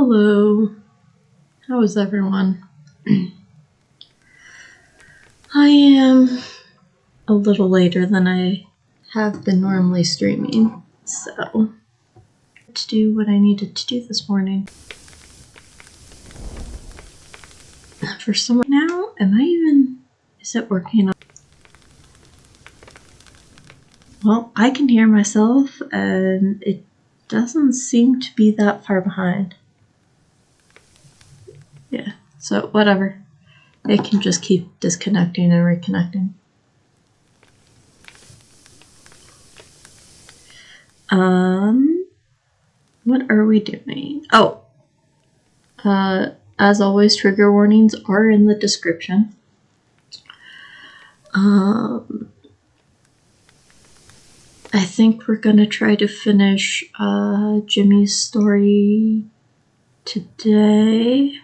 Hello. How is everyone? I am a little later than I have been normally streaming, so to do what I needed to do this morning. For some now, is it working? Well, I can hear myself and it doesn't seem to be that far behind. Yeah, so whatever. It can just keep disconnecting and reconnecting. What are we doing? Oh, as always, trigger warnings are in the description. I think we're gonna try to finish Jimmy's story today.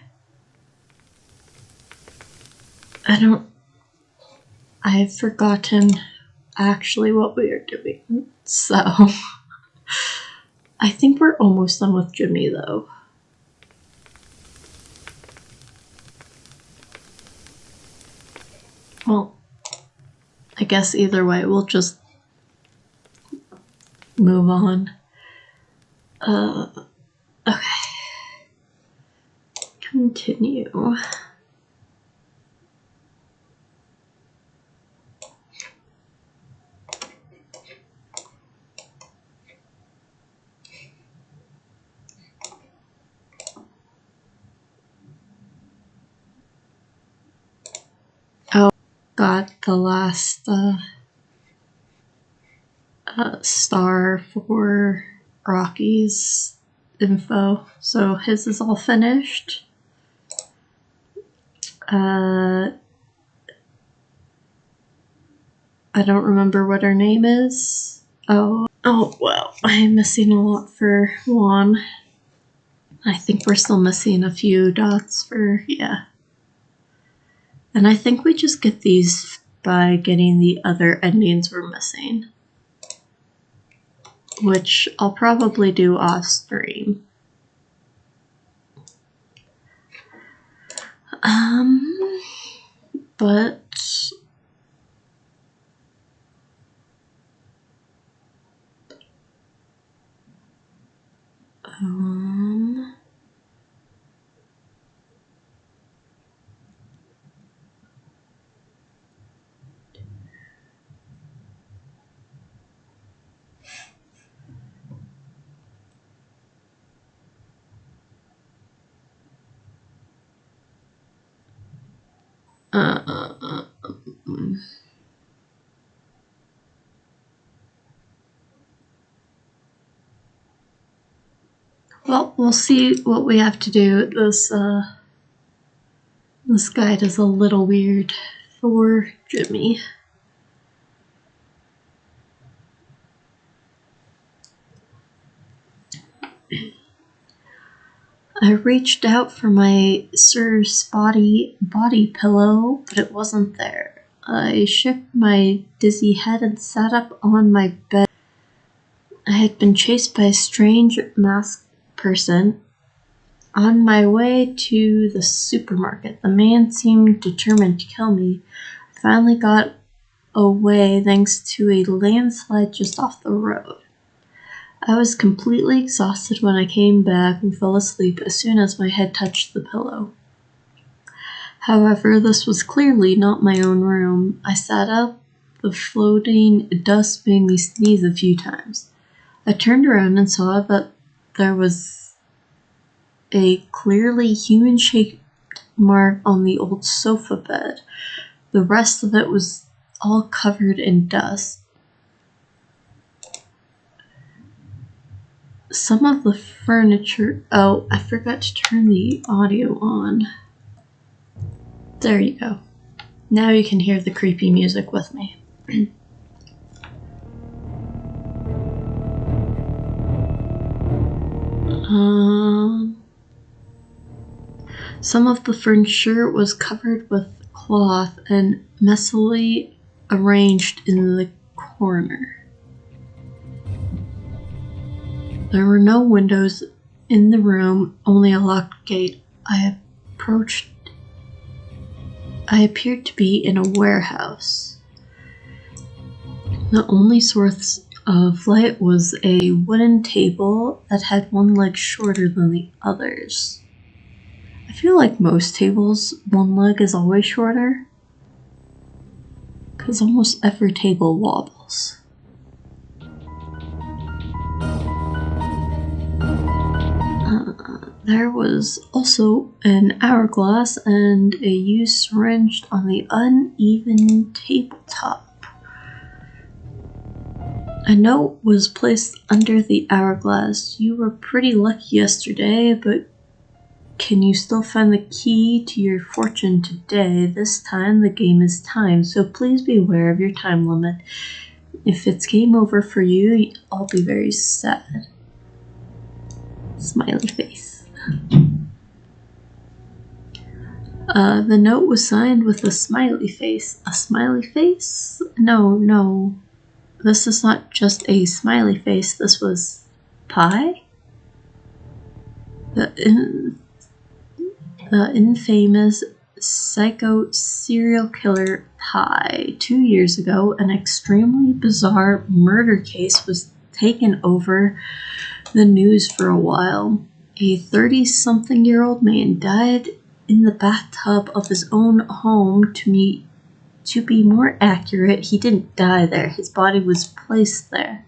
I've forgotten actually what we are doing, so I think we're almost done with Jimmy though. Well, I guess either way, we'll just move on. Okay. Continue. Oh, got the last star for Rocky's info, so his is all finished. I don't remember what her name is. Oh well, I'm missing a lot for Juan. I think we're still missing a few dots for, yeah. And I think we just get these by getting the other endings we're missing, which I'll probably do off stream. But well, we'll see what we have to do. This guide is a little weird for Jimmy. I reached out for my Sir Spotty body pillow, but it wasn't there. I shook my dizzy head and sat up on my bed. I had been chased by a strange masked person. On my way to the supermarket, the man seemed determined to kill me. I finally got away thanks to a landslide just off the road. I was completely exhausted when I came back and fell asleep as soon as my head touched the pillow. However, this was clearly not my own room. I sat up. The floating dust made me sneeze a few times. I turned around and saw that there was a clearly human-shaped mark on the old sofa bed. The rest of it was all covered in dust. Some of the furniture... Oh, I forgot to turn the audio on. There you go. Now you can hear the creepy music with me. Some of the furniture was covered with cloth and messily arranged in the corner. There were no windows in the room, only a locked gate. I appeared to be in a warehouse. The only source of light was a wooden table that had one leg shorter than the others. I feel like most tables, one leg is always shorter, because almost every table wobbles. There was also an hourglass and a used syringe on the uneven tabletop. A note was placed under the hourglass. You were pretty lucky yesterday, but can you still find the key to your fortune today? This time the game is timed, so please be aware of your time limit. If it's game over for you, I'll be very sad. Smiley face. The note was signed with a smiley face. A smiley face? No. This is not just a smiley face. This was pie? The infamous psycho serial killer Pie. 2 years ago, an extremely bizarre murder case was taken over the news for a while. A 30-something-year-old man died in the bathtub of his own home. To be more accurate, he didn't die there. His body was placed there.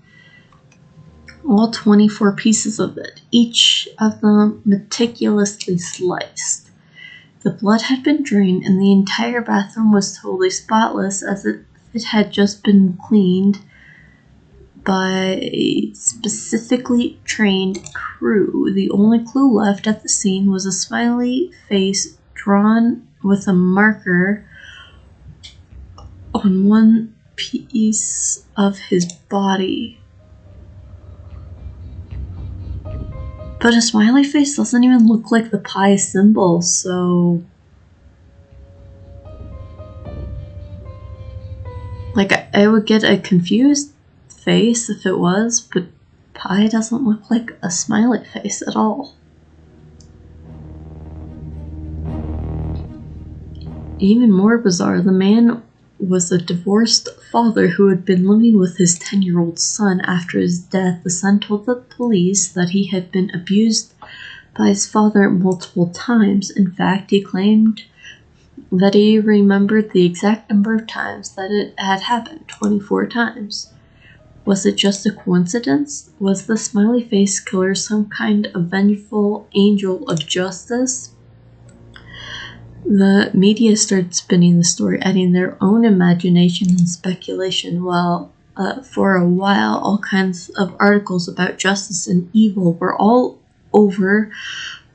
All 24 pieces of it, each of them meticulously sliced. The blood had been drained, and the entire bathroom was totally spotless, as if it had just been cleaned by a specifically trained crew. The only clue left at the scene was a smiley face drawn with a marker on one piece of his body. But a smiley face doesn't even look like the pie symbol, so... Like, I would get a confused face if it was, but pie doesn't look like a smiley face at all. Even more bizarre, the man was a divorced father who had been living with his 10-year-old son. After his death, the son told the police that he had been abused by his father multiple times. In fact, he claimed that he remembered the exact number of times that it had happened, 24 times. Was it just a coincidence? Was the smiley face killer some kind of vengeful angel of justice? The media started spinning the story, adding their own imagination and speculation. For a while, all kinds of articles about justice and evil were all over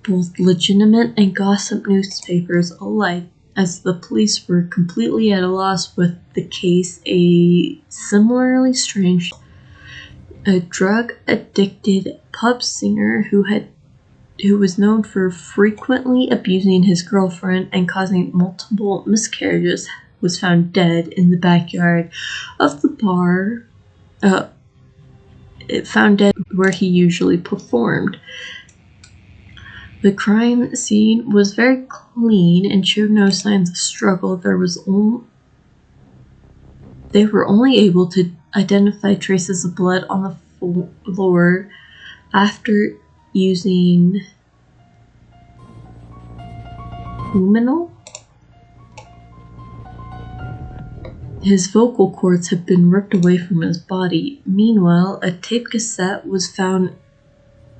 both legitimate and gossip newspapers alike, as the police were completely at a loss with the case. A similarly strange, a drug-addicted pub singer who was known for frequently abusing his girlfriend and causing multiple miscarriages, was found dead in the backyard of the bar. Found dead where he usually performed. The crime scene was very clean and showed no signs of struggle. They were only able to identify traces of blood on the floor after using luminol. His vocal cords had been ripped away from his body. Meanwhile, a tape cassette was found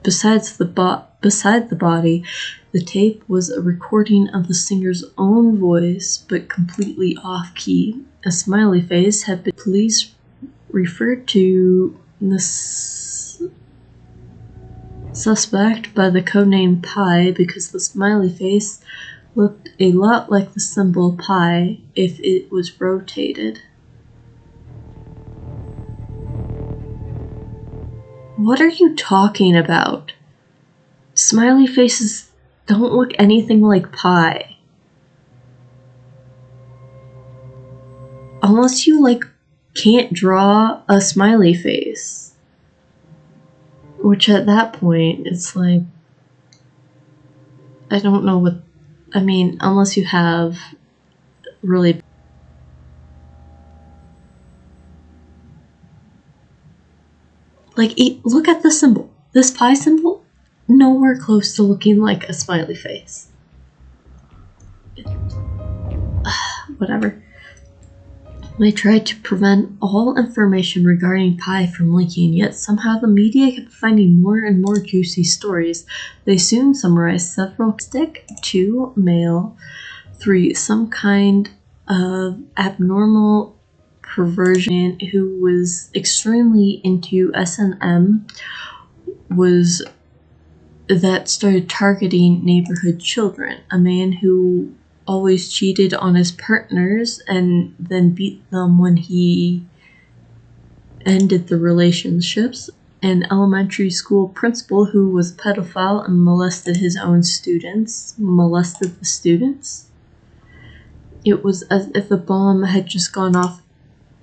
beside the body. The tape was a recording of the singer's own voice, but completely off-key. A smiley face had been... Police referred to the suspect by the codename Pi because the smiley face looked a lot like the symbol pi if it was rotated. What are you talking about? Smiley faces don't look anything like pie. Unless you, can't draw a smiley face. Which at that point, it's like, I don't know what, I mean, unless you have really, like, look at the symbol. This pie symbol, nowhere close to looking like a smiley face. Whatever. They tried to prevent all information regarding Pi from leaking, yet somehow the media kept finding more and more juicy stories. They soon summarized several: stick, 2, male, 3, some kind of abnormal perversion who was extremely into S&M, was that started targeting neighborhood children, a man who always cheated on his partners and then beat them when he ended the relationships, an elementary school principal who was a pedophile and molested the students. It was as if a bomb had just gone off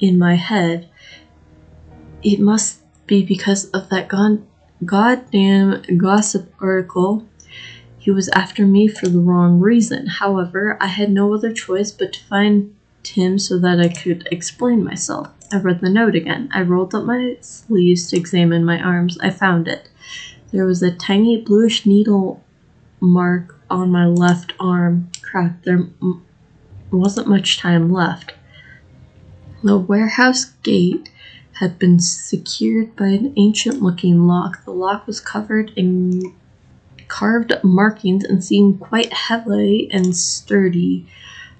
in my head. It must be because of that goddamn gossip article. He was after me for the wrong reason. However, I had no other choice but to find him so that I could explain myself. I read the note again. I rolled up my sleeves to examine my arms. I found it. There was a tiny bluish needle mark on my left arm. Crap, there wasn't much time left. The warehouse gate had been secured by an ancient-looking lock. The lock was covered in carved markings and seemed quite heavy and sturdy.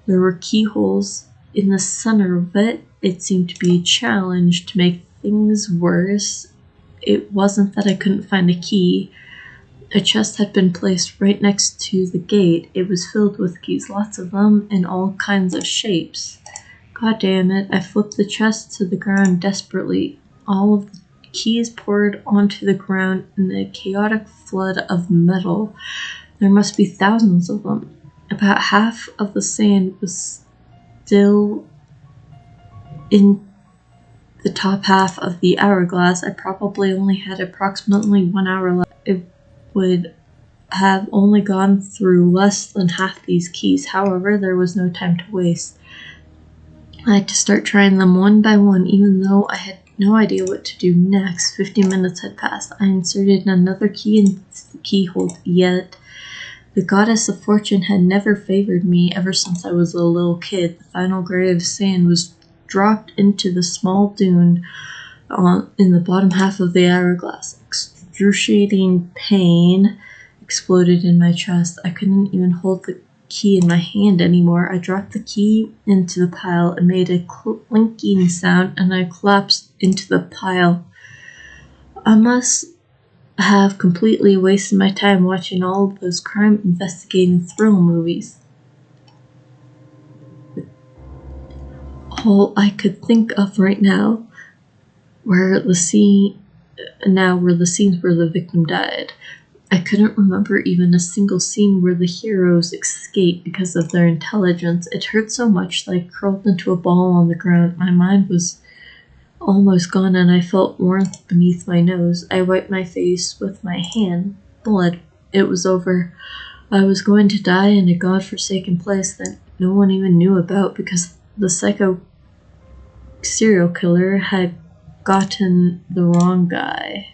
There were keyholes in the center of it. It seemed to be a challenge. To make things worse, it wasn't that I couldn't find a key. A chest had been placed right next to the gate. It was filled with keys, lots of them in all kinds of shapes. God damn it, I flipped the chest to the ground desperately. All of the keys poured onto the ground in a chaotic flood of metal. There must be thousands of them. About half of the sand was still in the top half of the hourglass. I probably only had approximately 1 hour left. It would have only gone through less than half these keys. However, there was no time to waste. I had to start trying them one by one, even though I had no idea what to do next. 50 minutes had passed. I inserted another key in the keyhole, yet the goddess of fortune had never favored me ever since I was a little kid. The final grain of sand was dropped into the small dune in the bottom half of the hourglass. Excruciating pain exploded in my chest. I couldn't even hold the key in my hand anymore. I dropped the key into the pile. It made a clinking sound and I collapsed into the pile. I must have completely wasted my time watching all of those crime investigating thrill movies. All I could think of right now were the scenes where the victim died. I couldn't remember even a single scene where the heroes escaped because of their intelligence. It hurt so much that I curled into a ball on the ground. My mind was almost gone and I felt warmth beneath my nose. I wiped my face with my hand. Blood. It was over. I was going to die in a godforsaken place that no one even knew about because the psycho serial killer had gotten the wrong guy.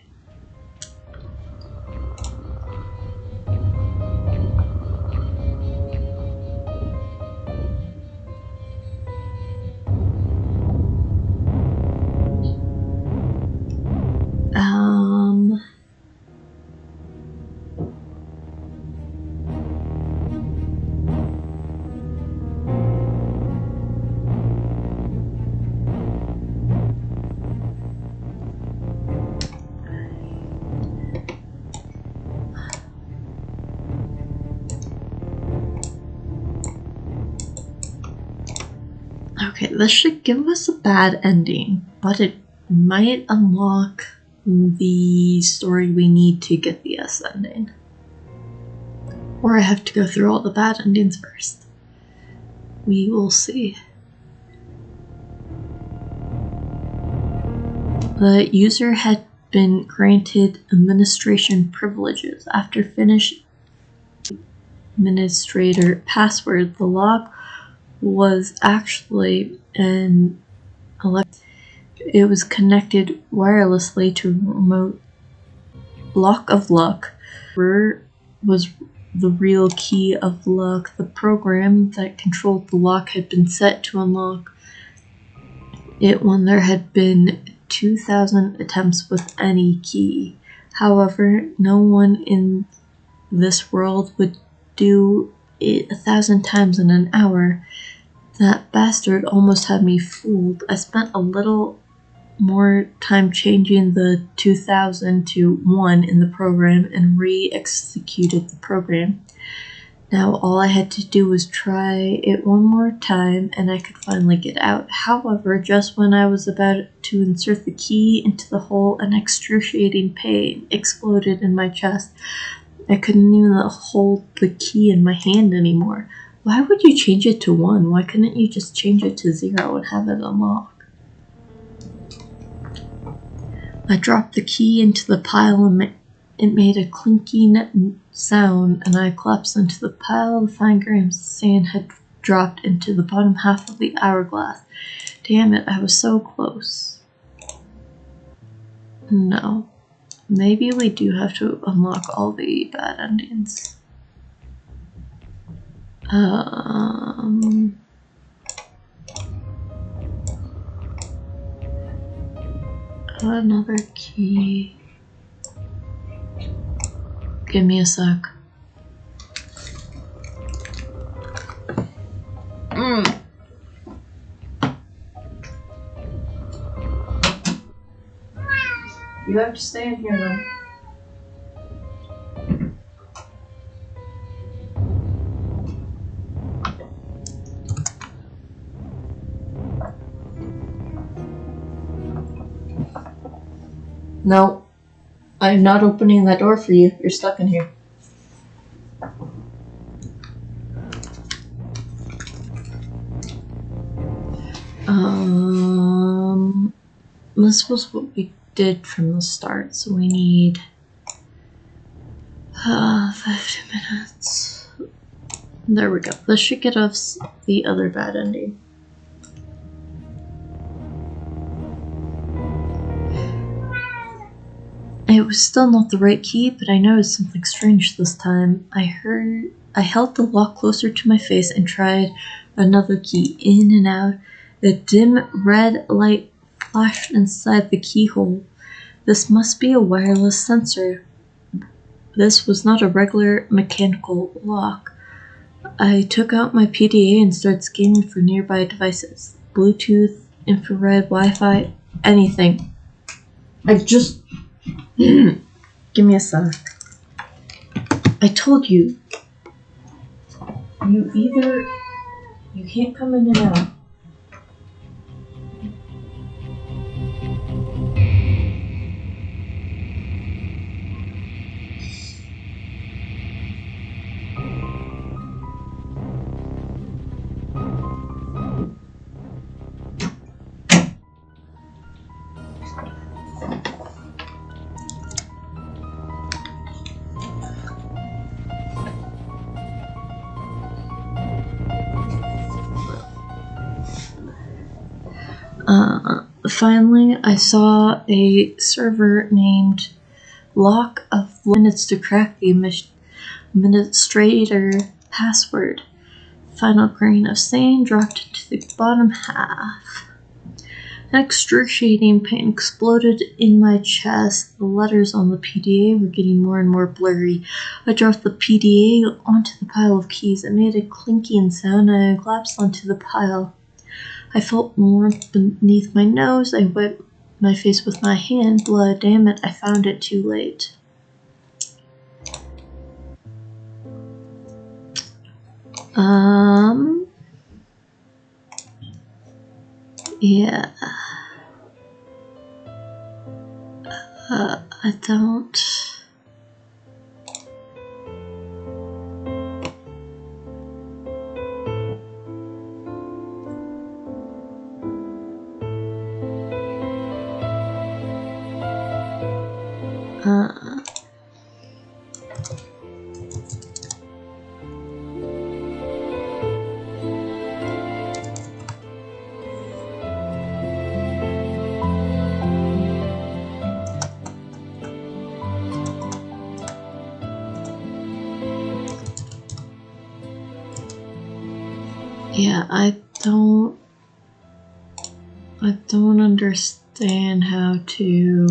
Okay, this should give us a bad ending, but it might unlock the story we need to get the S ending. Or I have to go through all the bad endings first. We will see. The user had been granted administration privileges after finishing administrator password. The lock was actually an it was connected wirelessly to a remote lock of luck. Was the real key of luck. The program that controlled the lock had been set to unlock it when there had been 2,000 attempts with any key. However, no one in this world would do it 1,000 times in an hour. That bastard almost had me fooled. I spent a little more time changing the 2,000 to 1 in the program and re-executed the program. Now all I had to do was try it one more time and I could finally get out. However, just when I was about to insert the key into the hole, an excruciating pain exploded in my chest. I couldn't even hold the key in my hand anymore. Why would you change it to 1? Why couldn't you just change it to 0 and have it unlock? I dropped the key into the pile and it made a clinking sound, and I collapsed into the pile. The fine grains of sand had dropped into the bottom half of the hourglass. Damn it, I was so close. No. Maybe we do have to unlock all the bad endings. Another key. Give me a sec. You have to stay in here then. No, I'm not opening that door for you. You're stuck in here. This was what we did from the start, so we need 50 minutes. There we go. This should get us the other bad ending. It was still not the right key, but I noticed something strange this time. I held the lock closer to my face and tried another key. In and out. A dim red light flashed inside the keyhole. This must be a wireless sensor. This was not a regular mechanical lock. I took out my PDA and started scanning for nearby devices. Bluetooth, infrared, Wi-Fi, anything. Give me a sec. I told you. You can't come in and out. Finally, I saw a server named Lock of Minutes to crack the administrator password. Final grain of sand dropped into the bottom half. An excruciating pain exploded in my chest. The letters on the PDA were getting more and more blurry. I dropped the PDA onto the pile of keys. It made a clinking sound and I collapsed onto the pile. I felt warmth beneath my nose. I wiped my face with my hand. Blood, damn it, I found it too late. Yeah. I don't... Yeah, I don't understand how to...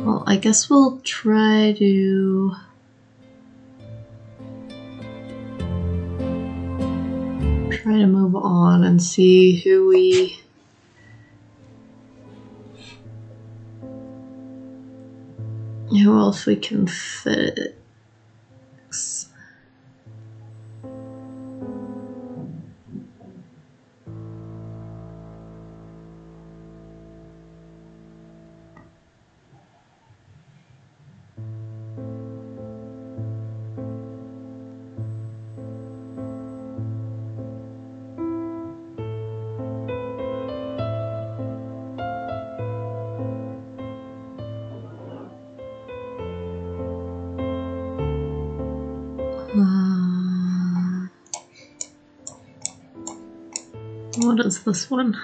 Well, I guess we'll try to... move on and see who else we can fix. What is this one?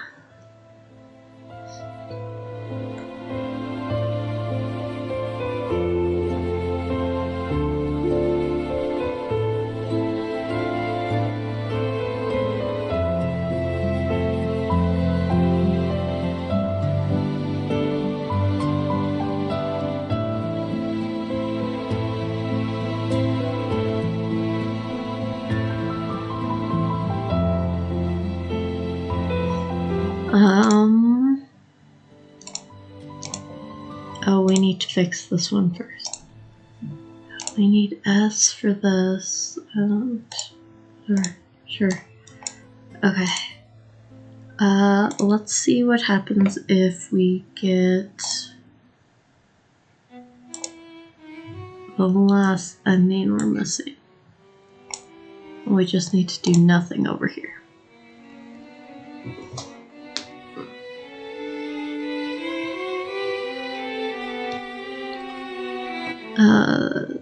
Oh, we need to fix this one first. We need S for this. Sure. Okay. Let's see what happens if we get the last ending we're missing. We just need to do nothing over here.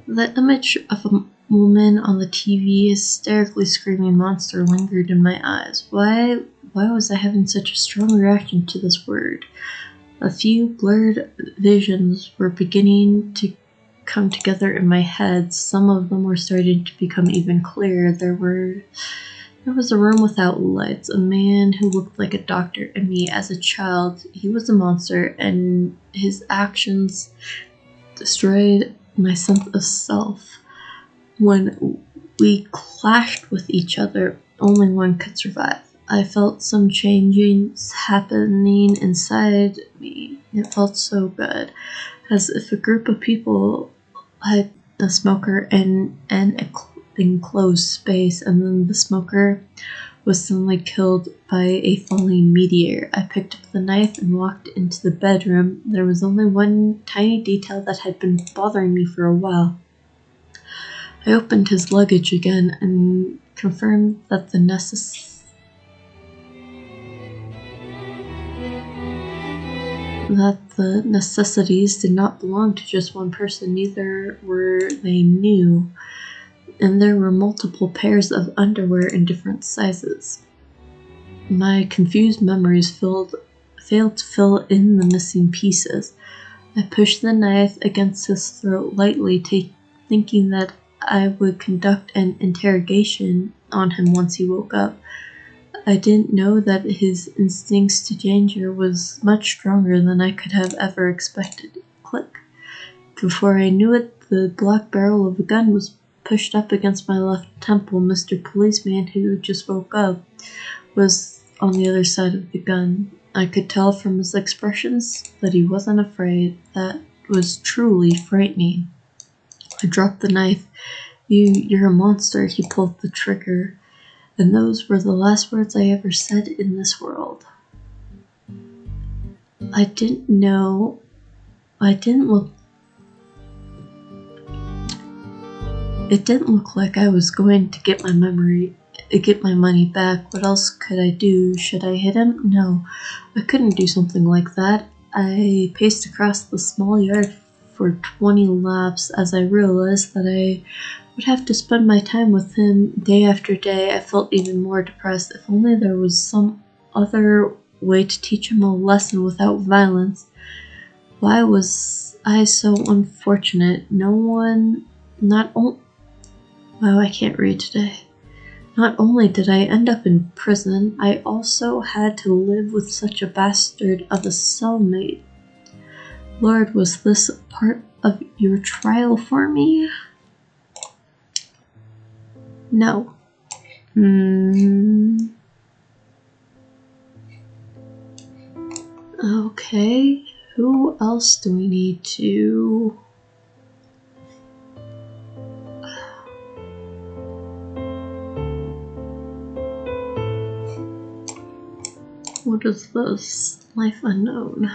The image of a woman on the TV hysterically screaming monster lingered in my eyes. Why was I having such a strong reaction to this word? A few blurred visions were beginning to come together in my head. Some of them were starting to become even clearer. There was a room without lights, a man who looked like a doctor, and me as a child. He was a monster, and his actions destroyed my sense of self. When we clashed with each other, only one could survive. I felt some changes happening inside me. It felt so good, as if a group of people had a smoker in an enclosed space, and then the smoker was suddenly killed by a falling meteor. I picked up the knife and walked into the bedroom. There was only one tiny detail that had been bothering me for a while. I opened his luggage again and confirmed that the necessities did not belong to just one person, neither were they new, and there were multiple pairs of underwear in different sizes. My confused memories failed to fill in the missing pieces. I pushed the knife against his throat lightly, thinking that I would conduct an interrogation on him once he woke up. I didn't know that his instincts to danger was much stronger than I could have ever expected. Click. Before I knew it, the black barrel of a gun was pushed up against my left temple. Mr. Policeman, who just woke up, was on the other side of the gun. I could tell from his expressions that he wasn't afraid. That was truly frightening. I dropped the knife. You're a monster. He pulled the trigger. And those were the last words I ever said in this world. It didn't look like I was going to get my money back. What else could I do? Should I hit him? No, I couldn't do something like that. I paced across the small yard for 20 laps as I realized that I would have to spend my time with him day after day. I felt even more depressed. If only there was some other way to teach him a lesson without violence. Why was I so unfortunate? Wow, I can't read today. Not only did I end up in prison, I also had to live with such a bastard of a cellmate. Lord, was this part of your trial for me? No. Okay, who else do we need to... What is this? Life unknown.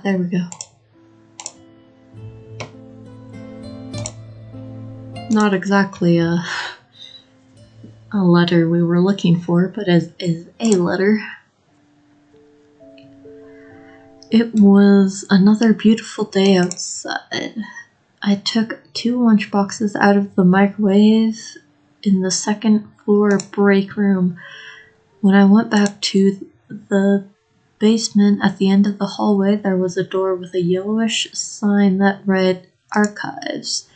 There we go. Not exactly a letter we were looking for, but is a letter. It was another beautiful day outside. I took 2 lunchboxes out of the microwave in the second floor break room. When I went back to the basement at the end of the hallway, there was a door with a yellowish sign that read Archives.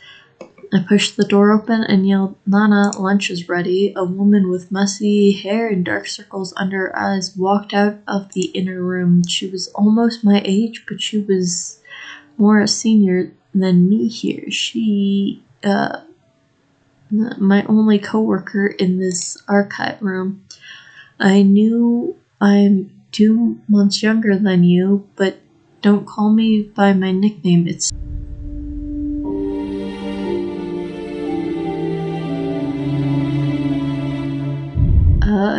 I pushed the door open and yelled, "Nana, lunch is ready." A woman with messy hair and dark circles under her eyes walked out of the inner room. She was almost my age, but she was more a senior than me here. She, my only coworker in this archive room. I knew I'm 2 months younger than you, but don't call me by my nickname. It's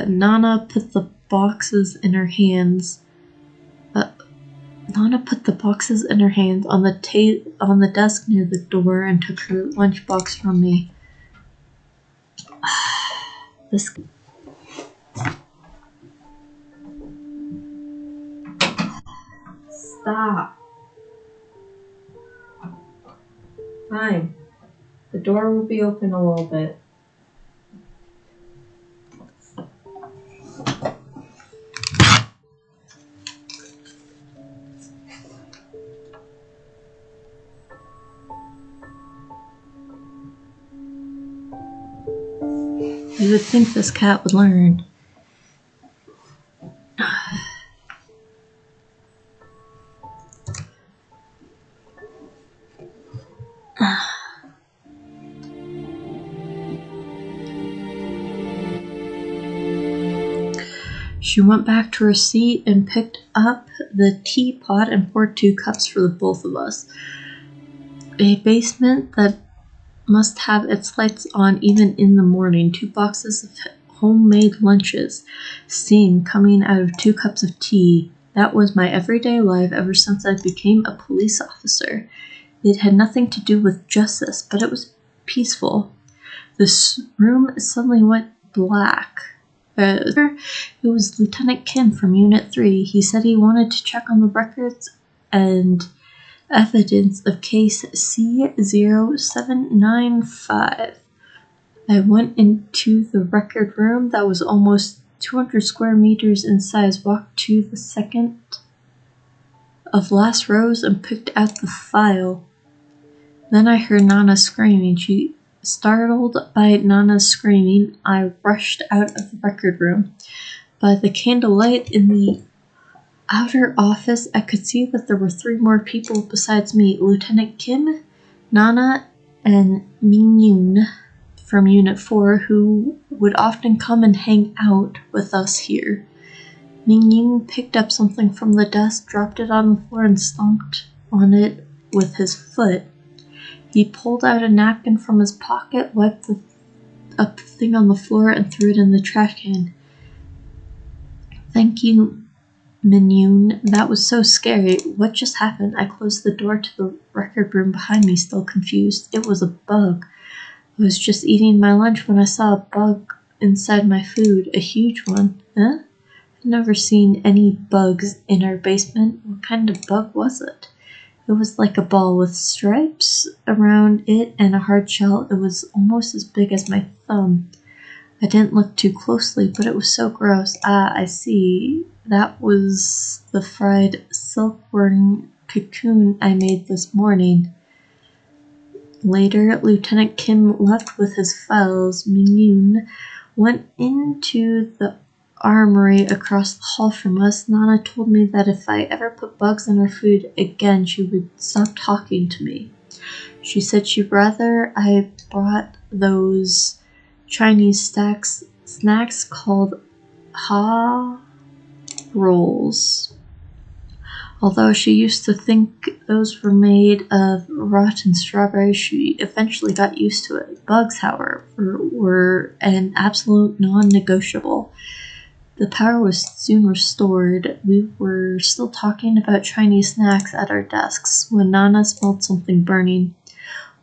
Nana put the boxes in her hands. Nana put the boxes in her hands on the desk near the door and took her lunchbox from me. This. Stop. Fine. The door will be open a little bit. You would think this cat would learn. She went back to her seat and picked up the teapot and poured 2 cups for the both of us. A basement that must have its lights on even in the morning. 2 boxes of homemade lunches. Steam coming out of 2 cups of tea. That was my everyday life ever since I became a police officer. It had nothing to do with justice, but it was peaceful. This room suddenly went black. It was Lieutenant Kim from Unit 3. He said he wanted to check on the records and evidence of case C0795. I went into the record room that was almost 200 square meters in size, walked to the second of last rows and picked out the file. Then I heard Nana screaming. Startled by Nana's screaming, I rushed out of the record room. By the candlelight in the outer office, I could see that there were 3 more people besides me: Lieutenant Kim, Nana, and Mingyun from Unit 4, who would often come and hang out with us here. Mingyun picked up something from the desk, dropped it on the floor, and stomped on it with his foot. He pulled out a napkin from his pocket, wiped up the thing on the floor, and threw it in the trash can. Thank you, Mingyun. That was so scary. What just happened? I closed the door to the record room behind me, still confused. It was a bug. I was just eating my lunch when I saw a bug inside my food. A huge one. Huh? I've never seen any bugs in our basement. What kind of bug was it? It was like a ball with stripes around it and a hard shell. It was almost as big as my thumb. I didn't look too closely, but it was so gross. Ah, I see. That was the fried silkworm cocoon I made this morning. Later, Lieutenant Kim left with his files. Mingyun went into the armory across the hall from us. Nana told me that if I ever put bugs in her food again, she would stop talking to me. She said she'd rather I brought those Chinese snacks called rolls. Although she used to think those were made of rotten strawberries, she eventually got used to it. Bugs, however, were an absolute non-negotiable. The power was soon restored. We were still talking about Chinese snacks at our desks when Nana smelled something burning.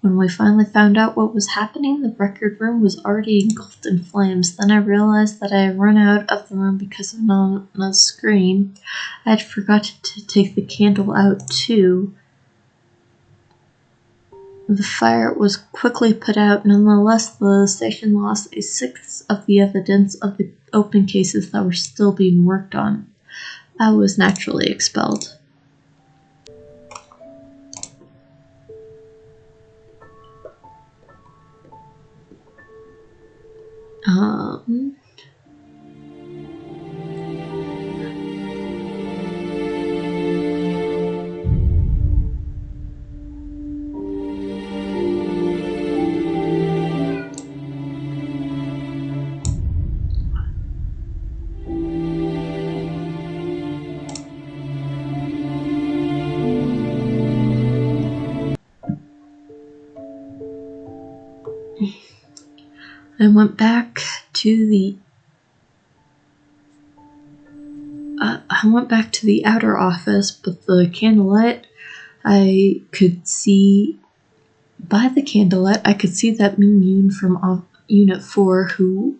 When we finally found out what was happening, the record room was already engulfed in flames. Then I realized that I had run out of the room because of Nana's scream. I had forgotten to take the candle out too. The fire was quickly put out. Nonetheless, the station lost a sixth of the evidence of the open cases that were still being worked on. I was naturally expelled. I went back to the outer office, but the candlelight, I could see that Mingyun from Unit 4, who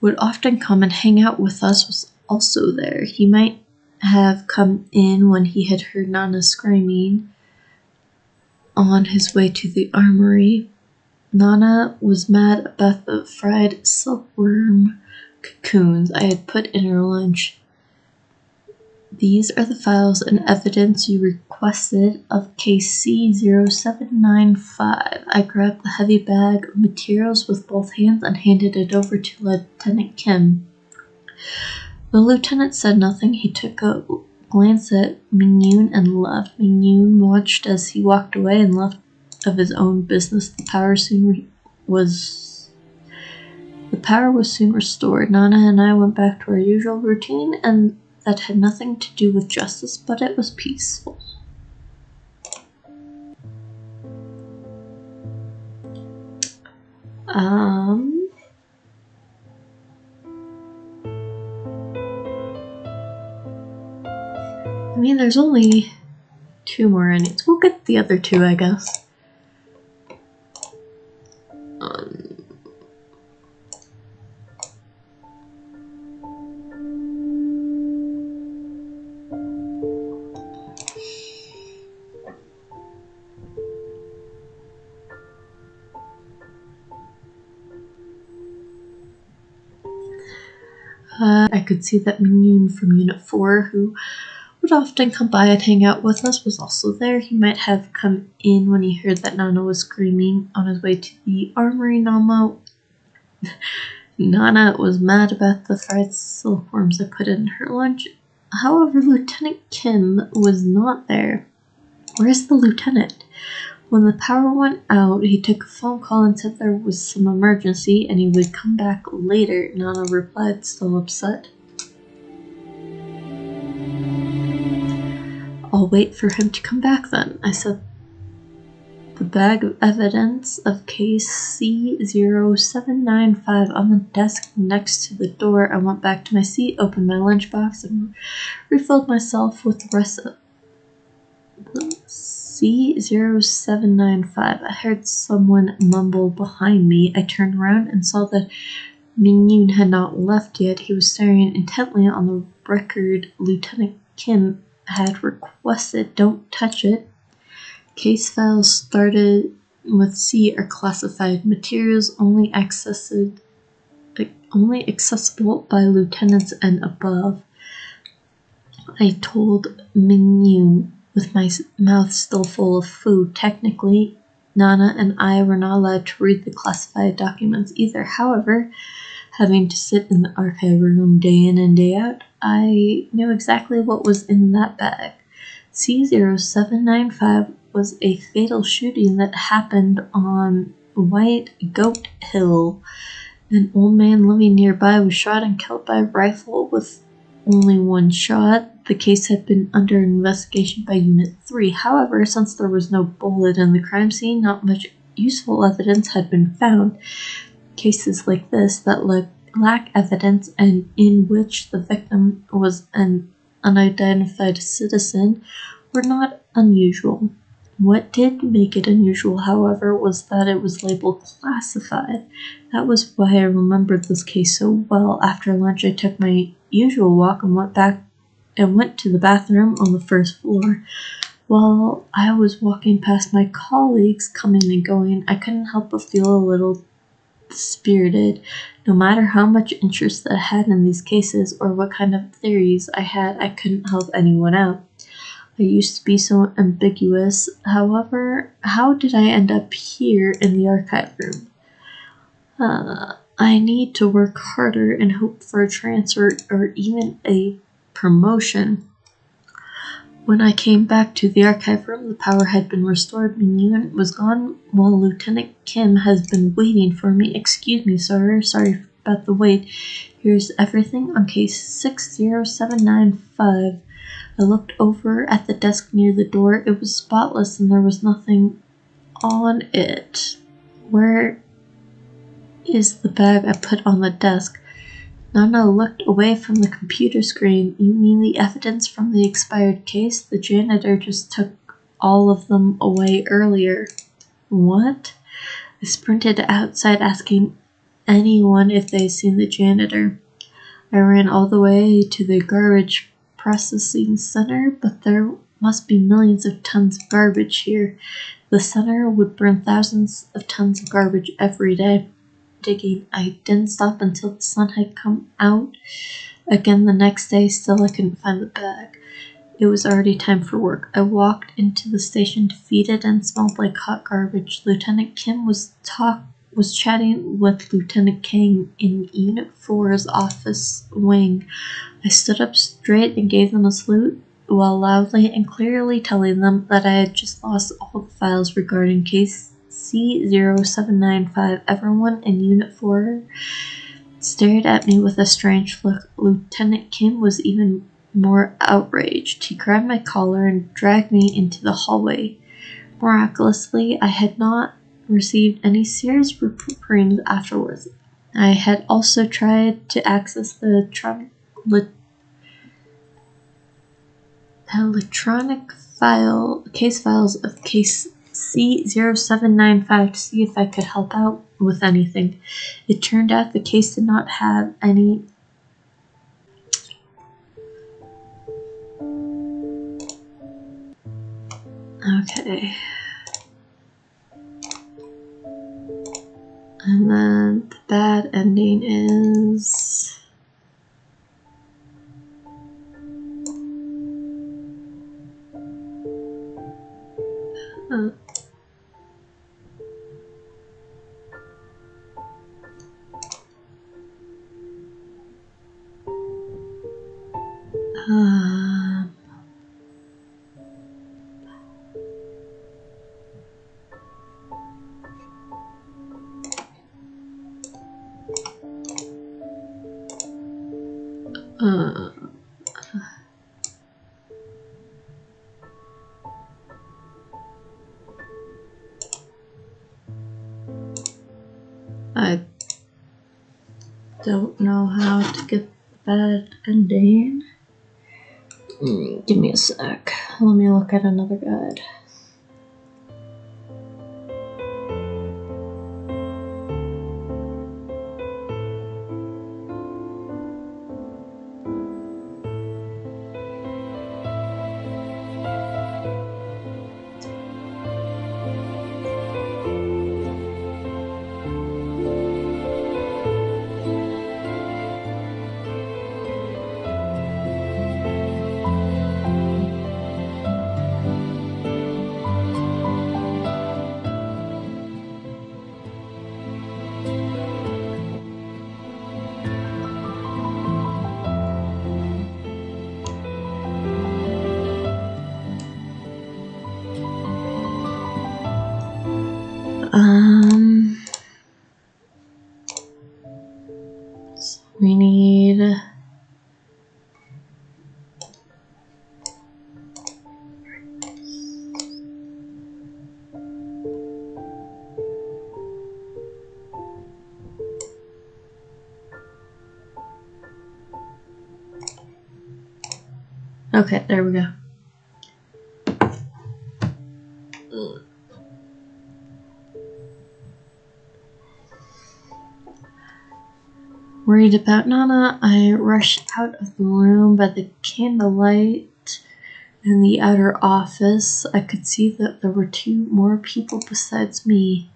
would often come and hang out with us, was also there. He might have come in when he had heard Nana screaming on his way to the armory. Nana was mad about the fried silkworm cocoons I had put in her lunch. These are the files and evidence you requested of case C0795. I grabbed the heavy bag of materials with both hands and handed it over to Lieutenant Kim. The lieutenant said nothing. He took a glance at Mingyun and left. Mingyun watched as he walked away and left of his own business. The power was soon restored. Nana and I went back to our usual routine, and that had nothing to do with justice, but it was peaceful. I mean, there's only 2 more endings. We'll get the other 2, I guess. I could see that Mingyun from Unit 4, who would often come by and hang out with us, was also there. He might have come in when he heard that Nana was screaming on his way to the armory. Nana was mad about the fried silkworms I put in her lunch. However, Lieutenant Kim was not there. Where's the lieutenant? When the power went out, he took a phone call and said there was some emergency and he would come back later. Nana replied, still upset. I'll wait for him to come back then, I said. The bag of evidence of case C0795 on the desk next to the door. I went back to my seat, opened my lunchbox, and refilled myself with the rest of C0795. I heard someone mumble behind me. I turned around and saw that Minyoon had not left yet. He was staring intently on the record Lieutenant Kim had requested. Don't touch it. Case files started with C are classified materials only accessible by lieutenants and above. I told Minyoon with my mouth still full of food. Technically, Nana and I were not allowed to read the classified documents either. However, having to sit in the archive room day in and day out, I knew exactly what was in that bag. C0795 was a fatal shooting that happened on White Goat Hill. An old man living nearby was shot and killed by a rifle with only one shot. The case had been under investigation by Unit 3. However, since there was no bullet in the crime scene, not much useful evidence had been found. Cases like this that lack evidence and in which the victim was an unidentified citizen were not unusual. What did make it unusual, however, was that it was labeled classified. That was why I remembered this case so well. After lunch, I took my usual walk and went to the bathroom on the first floor. While I was walking past my colleagues coming and going, I couldn't help but feel a little dispirited. No matter how much interest I had in these cases or what kind of theories I had, I couldn't help anyone out. I used to be so ambiguous. However, how did I end up here in the archive room? I need to work harder and hope for a transfer or even a promotion. When I came back to the archive room, the power had been restored. Minyoon was gone while Lieutenant Kim has been waiting for me. Excuse me, sir. Sorry about the wait. Here's everything on case 60795. I looked over at the desk near the door. It was spotless and there was nothing on it. Where is the bag I put on the desk? Nana looked away from the computer screen. You mean the evidence from the expired case? The janitor just took all of them away earlier. What? I sprinted outside asking anyone if they'd seen the janitor. I ran all the way to the garbage processing center, but there must be millions of tons of garbage here. The center would burn thousands of tons of garbage every day. Digging, I didn't stop until the sun had come out again the next day. Still, I couldn't find the bag. It was already time for work. I walked into the station defeated and smelled like hot garbage. Lieutenant Kim was chatting with Lieutenant Kang in Unit 4's office wing. I stood up straight and gave them a salute while loudly and clearly telling them that I had just lost all the files regarding case C0795. Everyone in Unit 4 stared at me with a strange look. Lieutenant Kim was even more outraged. He grabbed my collar and dragged me into the hallway. Miraculously, I had not received any serious reprimands afterwards. I had also tried to access the electronic case files of case C0795 to see if I could help out with anything. It turned out the case did not have any okay. And then the bad ending is I don't know how to get the bad ending. Give me a sec. Let me look at another guide. So we need okay, there we go. Worried about Nana, I rushed out of the room by the candlelight in the outer office. I could see that there were 2 more people besides me.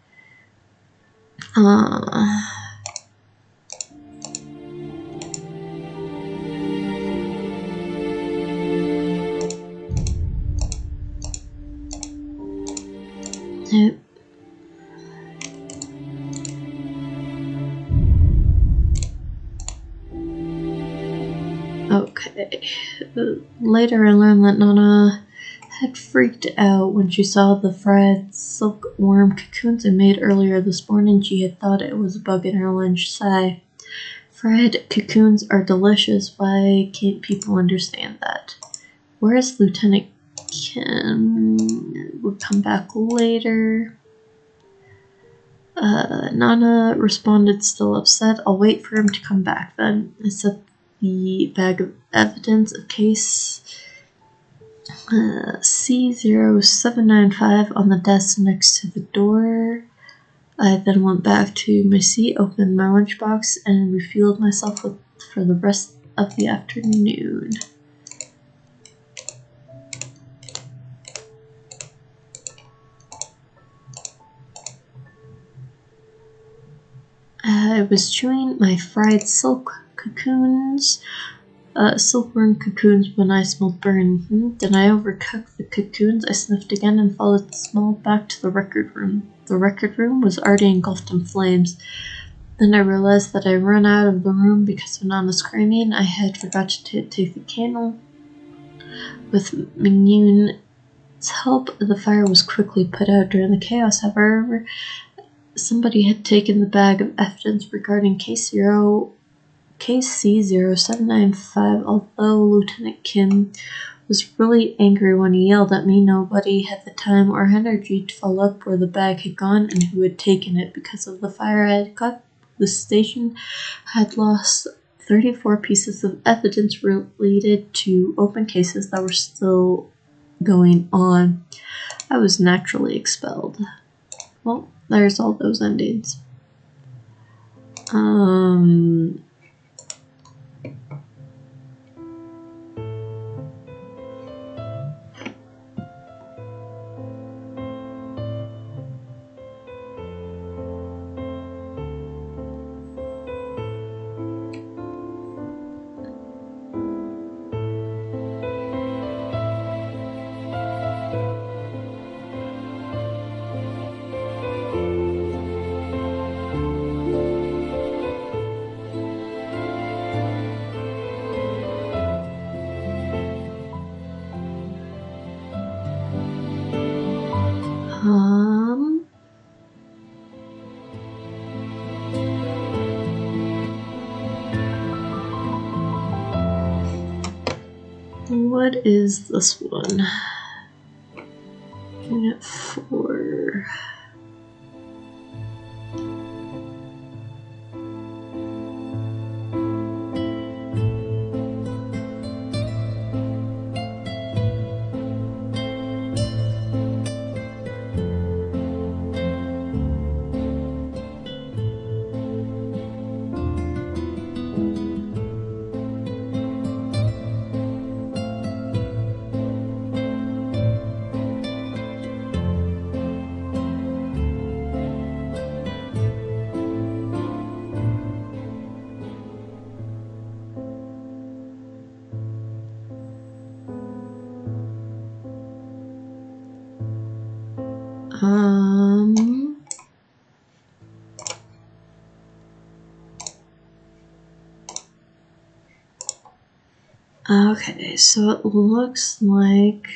Okay. Later I learned that Nana had freaked out when she saw the fried silkworm cocoons I made earlier this morning. She had thought it was a bug in her lunch. Sigh. Fried cocoons are delicious. Why can't people understand that? Where's Lieutenant Kim? We'll come back later. Nana responded, still upset. I'll wait for him to come back then. I set the bag of evidence of case C0795 on the desk next to the door. I then went back to my seat, opened my lunchbox, and refueled myself for the rest of the afternoon. I was chewing my fried silkworm cocoons when I smelled burn. Did I overcook the cocoons? I sniffed again and followed the smell back to the record room. The record room was already engulfed in flames. Then I realized that I ran out of the room because of Nana's screaming. I had forgot to take the candle. With Mignone's help, the fire was quickly put out. During the chaos, however, somebody had taken the bag of evidence regarding case C0795. Although Lieutenant Kim was really angry when he yelled at me, nobody had the time or energy to follow up where the bag had gone and who had taken it. Because of the fire I had caught, the station had lost 34 pieces of evidence related to open cases that were still going on. I was naturally expelled. Well, there's all those endings. what is this one? Unit 4. Okay, so it looks like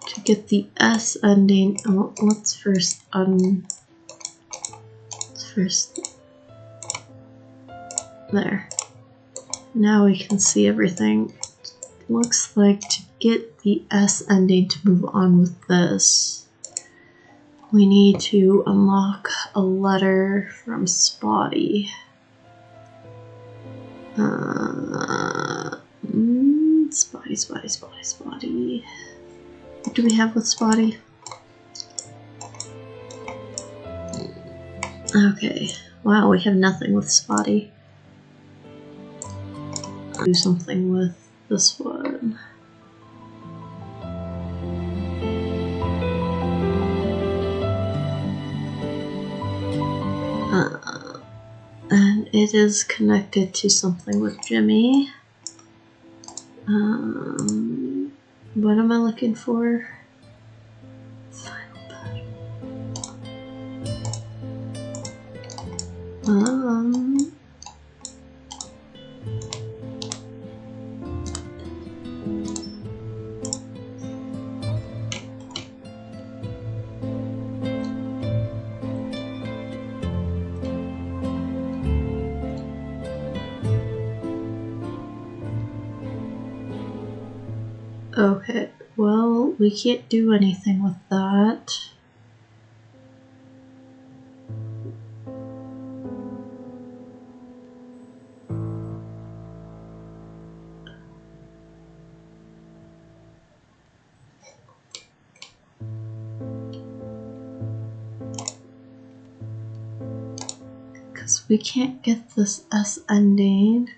to get the S ending, oh, let's first there. Now we can see everything. Looks like to get the S ending to move on with this, we need to unlock a letter from Spotty. Spotty. What do we have with Spotty? Okay. Wow, we have nothing with Spotty. Do something with this one. And it is connected to something with Jimmy. What am I looking for? Final bed. Okay, well, we can't do anything with that. Because we can't get this S ending.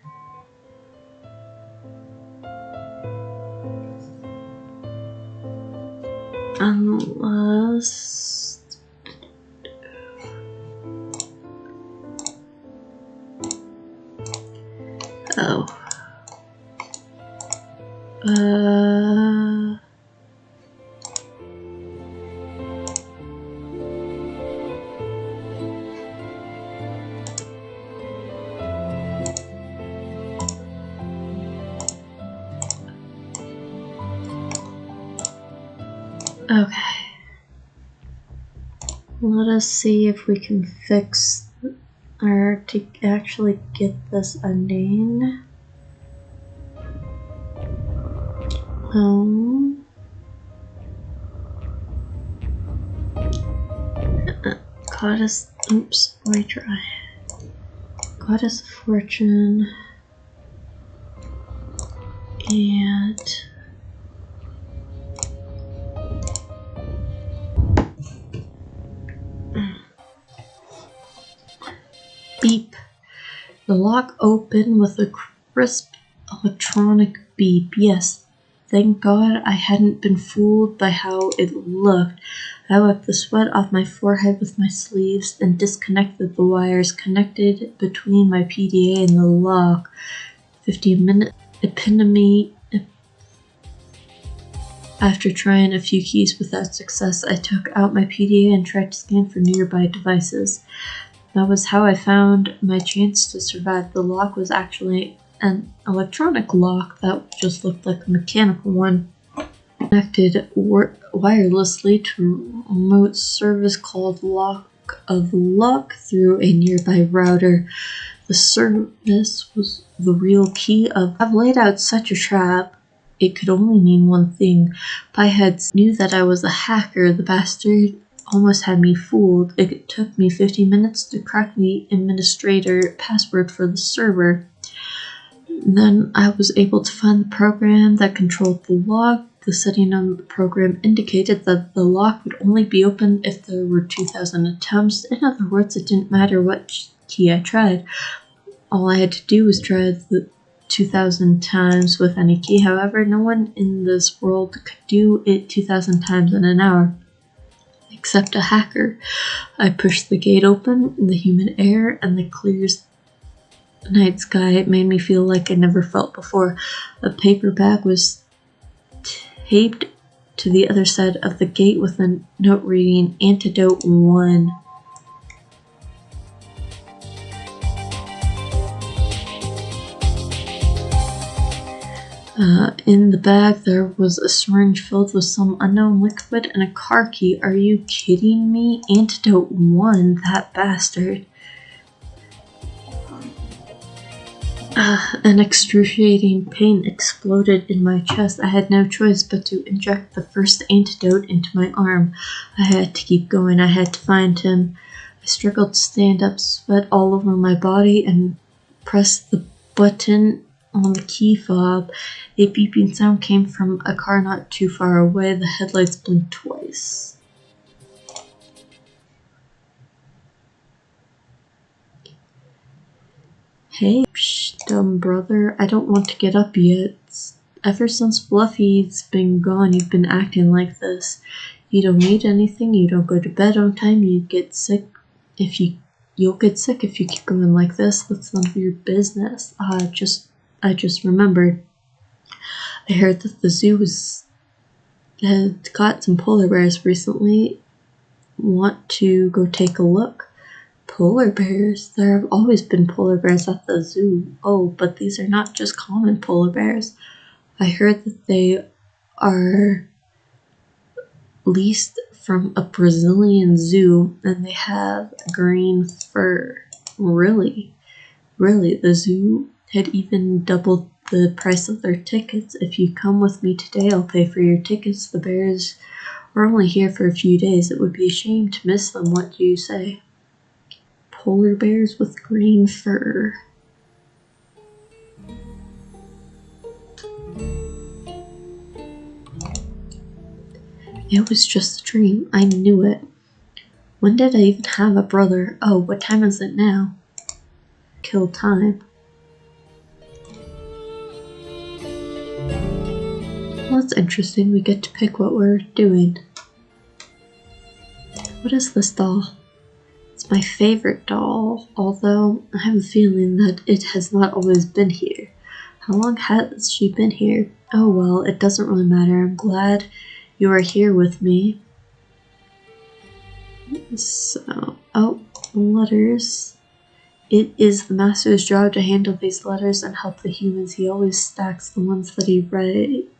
Unless... Oh. Okay. Let us see if we can fix or to actually get this ending. Goddess, oops, retry. Goddess of Fortune and beep. The lock opened with a crisp electronic beep. Yes, thank God I hadn't been fooled by how it looked. I wiped the sweat off my forehead with my sleeves and disconnected the wires connected between my PDA and the lock. 15-minute epitome. After trying a few keys without success, I took out my PDA and tried to scan for nearby devices. That was how I found my chance to survive. The lock was actually an electronic lock that just looked like a mechanical one. Connected wirelessly to a remote service called Lock of Luck through a nearby router. The service was the real key of I've laid out such a trap. it could only mean one thing. Pieheads knew that I was a hacker. The bastard almost had me fooled. It took me 15 minutes to crack the administrator password for the server. Then I was able to find the program that controlled the lock. The setting on the program indicated that the lock would only be opened if there were 2,000 attempts. In other words, it didn't matter what key I tried. All I had to do was try the 2,000 times with any key. However, no one in this world could do it 2,000 times in an hour, except a hacker. I pushed the gate open in the humid air and the clear night sky. It made me feel like I never felt before. A paper bag was taped to the other side of the gate with a note reading Antidote 1. In the bag there was a syringe filled with some unknown liquid and a car key. Are you kidding me? Antidote 1, that bastard. An excruciating pain exploded in my chest. I had no choice but to inject the first antidote into my arm. I had to keep going. I had to find him. I struggled to stand up, sweat all over my body, and pressed the button on the key fob. A beeping sound came from a car not too far away. The headlights blinked twice. Hey, psh, dumb brother, I don't want to get up yet. Ever since Fluffy's been gone, you've been acting like this. You don't eat anything, you don't go to bed on time, you'll get sick if you keep going like this. That's none of your business. I just remembered. I heard that the zoo had got some polar bears recently. Want to go take a look? Polar bears? There have always been polar bears at the zoo. Oh, but these are not just common polar bears. I heard that they are leased from a Brazilian zoo and they have green fur. Really? Really, the zoo had even doubled the price of their tickets. If you come with me today, I'll pay for your tickets. The bears are only here for a few days. It would be a shame to miss them. What do you say? Polar bears with green fur. It was just a dream. I knew it. When did I even have a brother? Oh, what time is it now? Kill time. Well, that's interesting. We get to pick what we're doing. What is this doll? It's my favorite doll, although I have a feeling that it has not always been here. How long has she been here? Oh well, it doesn't really matter. I'm glad you are here with me. So, letters. It is the master's job to handle these letters and help the humans. He always stacks the ones that he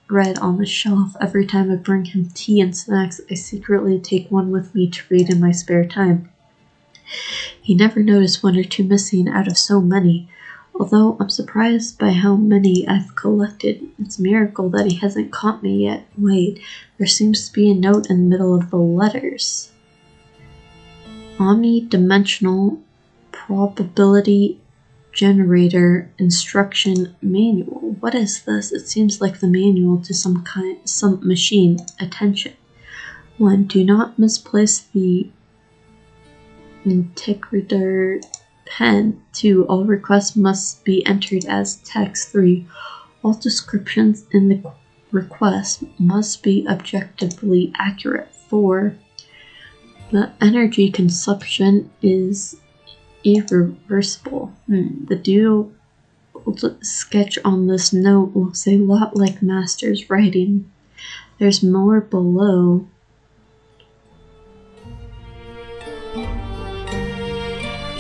read on the shelf. Every time I bring him tea and snacks, I secretly take one with me to read in my spare time. He never noticed one or two missing out of so many, although I'm surprised by how many I've collected. It's a miracle that he hasn't caught me yet. Wait, there seems to be a note in the middle of the letters. Omnidimensional probability generator instruction manual. What is this? It seems like the manual to some machine. Attention. 1. Do not misplace the integrator pen. 2. All requests must be entered as text. 3. All descriptions in the request must be objectively accurate. 4. The energy consumption is irreversible. The doodle sketch on this note looks a lot like Master's writing. There's more below.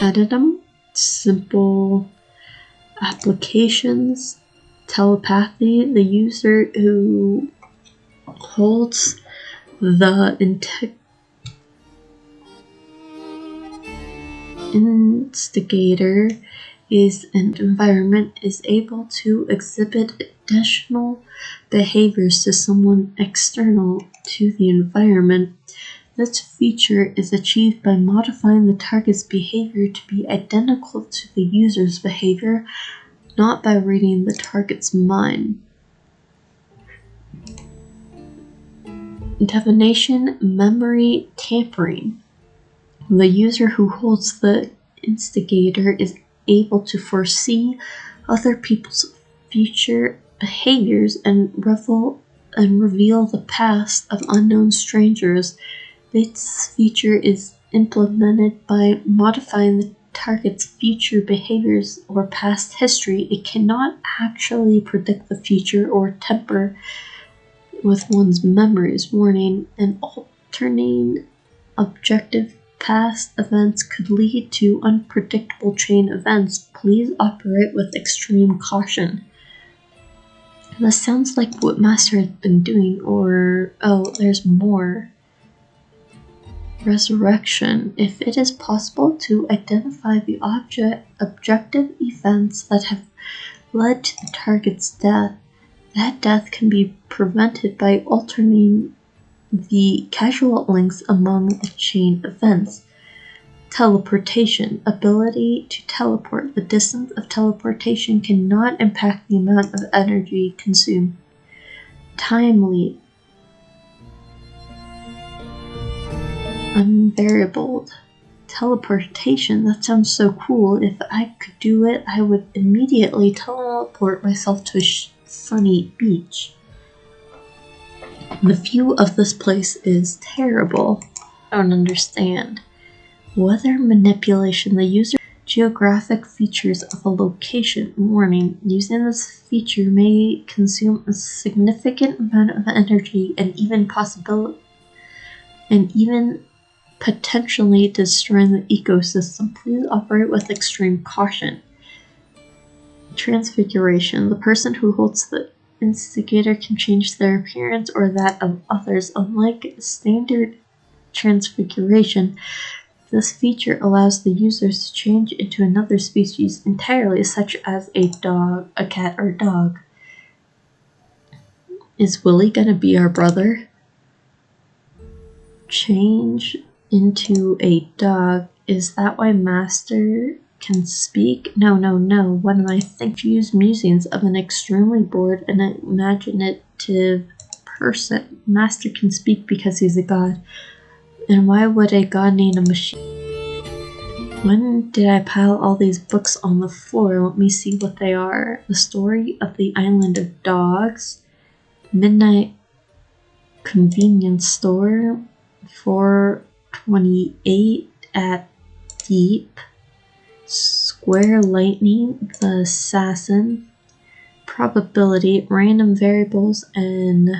Addendum, simple applications, telepathy. The user who holds the instigator is an environment is able to exhibit additional behaviors to someone external to the environment. This feature is achieved by modifying the target's behavior to be identical to the user's behavior, not by reading the target's mind. Divination, memory tampering. The user who holds the instigator is able to foresee other people's future behaviors and reveal the past of unknown strangers. This feature is implemented by modifying the target's future behaviors or past history. It cannot actually predict the future or tamper with one's memories. Warning: an alternating objective past events could lead to unpredictable chain events. Please operate with extreme caution. This sounds like what Master has been doing, or oh, there's more. Resurrection. If it is possible to identify the objective events that have led to the target's death, that death can be prevented by altering the causal links among the chain events. Teleportation. Ability to teleport. The distance of teleportation cannot impact the amount of energy consumed. Timely. Unvariable. Teleportation. That sounds so cool. If I could do it, I would immediately teleport myself to a sunny beach. The view of this place is terrible. I don't understand. Weather manipulation. The user geographic features of a location. Warning: using this feature may consume a significant amount of energy and even potentially destroying the ecosystem. Please operate with extreme caution. Transfiguration. The person who holds the instigator can change their appearance or that of others. Unlike standard transfiguration, this feature allows the users to change into another species entirely, such as a dog, a cat, or dog. Is Willie gonna be our brother? Change into a dog. Is that why Master can speak? No. What am I thinking? Use musings of an extremely bored and imaginative person. Master can speak because he's a god. And why would a god need a machine? When did I pile all these books on the floor? Let me see what they are. The Story of the Island of Dogs. Midnight Convenience Store. 428 at Deep. Square Lightning, The Assassin, Probability, Random Variables, and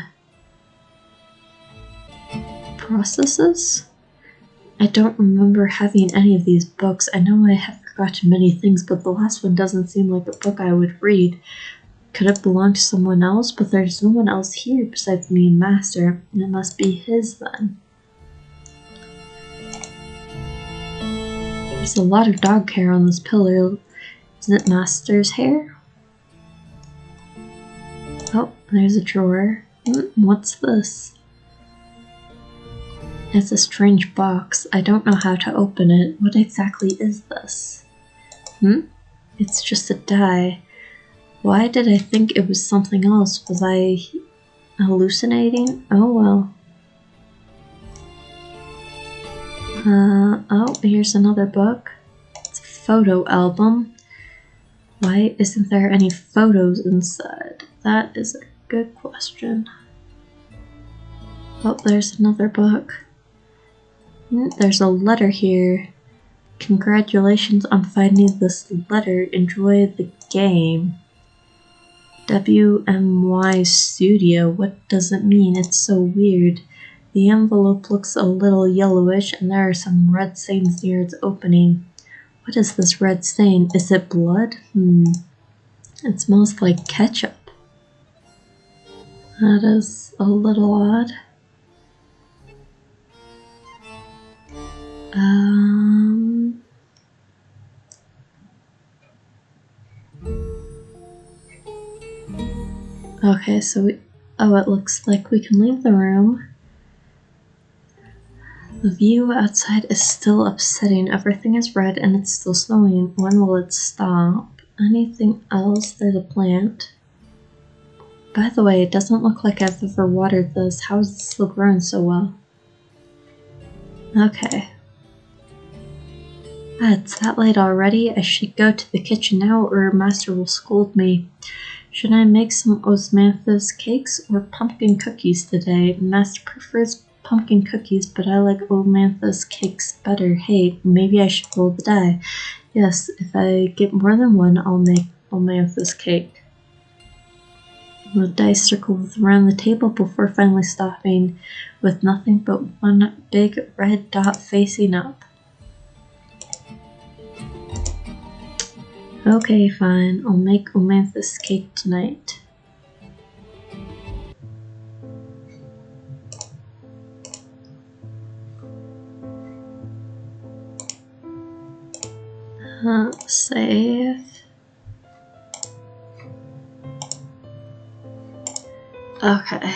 Processes? I don't remember having any of these books. I know I have forgotten many things, but the last one doesn't seem like a book I would read. Could it belong to someone else? But there's no one else here besides me and Master, and it must be his then. There's a lot of dog hair on this pillar. Is it Master's hair? Oh, there's a drawer. What's this? It's a strange box. I don't know how to open it. What exactly is this? It's just a die. Why did I think it was something else? Was I hallucinating? Oh well. Oh, here's another book. It's a photo album. Why isn't there any photos inside? That is a good question. Oh, there's another book. There's a letter here. Congratulations on finding this letter. Enjoy the game. WMY Studio. What does it mean? It's so weird. The envelope looks a little yellowish, and there are some red stains near its opening. What is this red stain? Is it blood? It smells like ketchup. That is a little odd. Okay, so it looks like we can leave the room. The view outside is still upsetting. Everything is red and it's still snowing. When will it stop? Anything else? There's a plant. By the way, it doesn't look like I've ever watered this. How is it still growing so well? Okay. It's that late already. I should go to the kitchen now or Master will scold me. Should I make some osmanthus cakes or pumpkin cookies today? Master prefers pumpkin cookies, but I like osmanthus cakes better. Hey, maybe I should roll the die. Yes, if I get more than one, I'll make osmanthus cake. The dice circled around the table before finally stopping with nothing but one big red dot facing up. Okay, fine. I'll make osmanthus cake tonight. Save. Okay.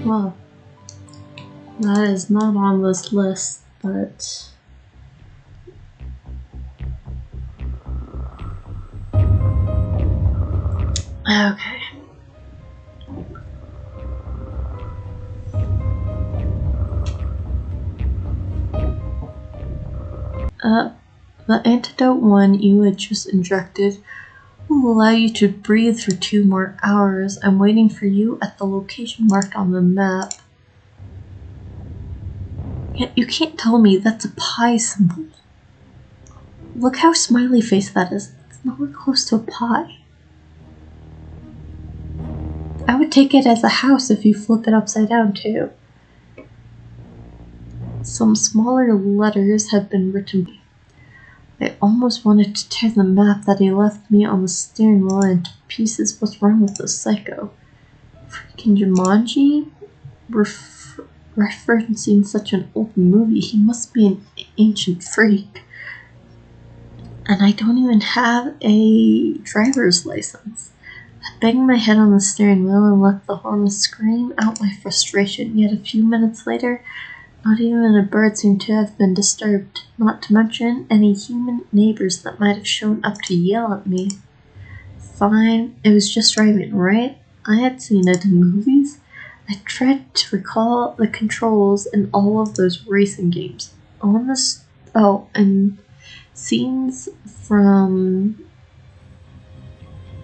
Well, that is not on this list, but okay. The antidote one you had just injected will allow you to breathe for 2 more hours. I'm waiting for you at the location marked on the map. You can't tell me that's a pie symbol. Look how smiley face that is. It's nowhere close to a pie. I would take it as a house if you flip it upside down too. Some smaller letters have been written. I almost wanted to tear the map that he left me on the steering wheel into pieces. What's wrong with this psycho? Freaking Jumanji? Referencing such an old movie. He must be an ancient freak. And I don't even have a driver's license. I banged my head on the steering wheel and let the horn scream out my frustration. Yet a few minutes later, not even a bird seemed to have been disturbed, not to mention any human neighbors that might have shown up to yell at me. Fine, it was just driving, right? I had seen it in movies. I tried to recall the controls in all of those racing games. And scenes from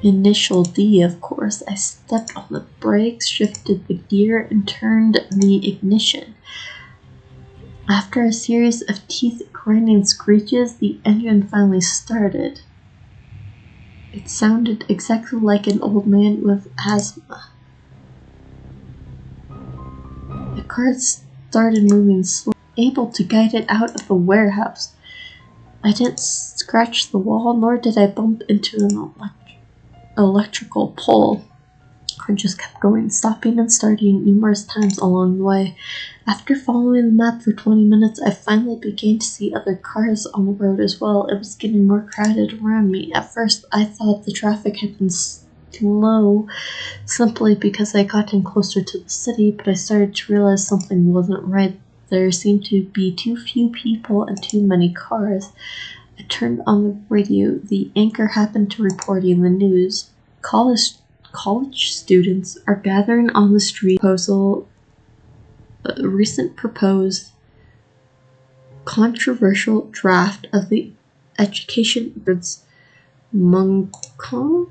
Initial D, of course. I stepped on the brakes, shifted the gear, and turned the ignition. After a series of teeth-grinding screeches, the engine finally started. It sounded exactly like an old man with asthma. The car started moving slowly, able to guide it out of the warehouse. I didn't scratch the wall, nor did I bump into an electrical pole. The car just kept going, stopping and starting numerous times along the way. After following the map for 20 minutes, I finally began to see other cars on the road as well. It was getting more crowded around me. At first, I thought the traffic had been slow simply because I got in closer to the city, but I started to realize something wasn't right. There seemed to be too few people and too many cars. I turned on the radio. The anchor happened to reporting the news. College students are gathering on the street. A recent proposed controversial draft of the education board's Muncon.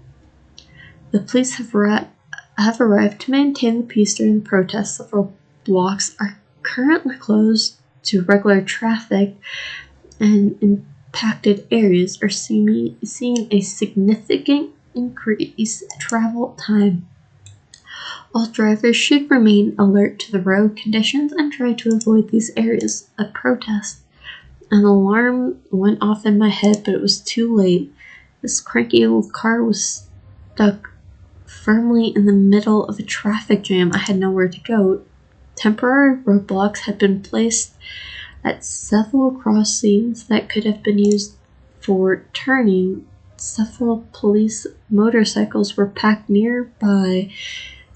The police have arrived to maintain the peace during the protests. Several blocks are currently closed to regular traffic, and impacted areas are seeing a significant increase in travel time. All drivers should remain alert to the road conditions and try to avoid these areas of protest. An alarm went off in my head, but it was too late. This cranky old car was stuck firmly in the middle of a traffic jam. I had nowhere to go. Temporary roadblocks had been placed at several crossings that could have been used for turning. Several police motorcycles were packed nearby,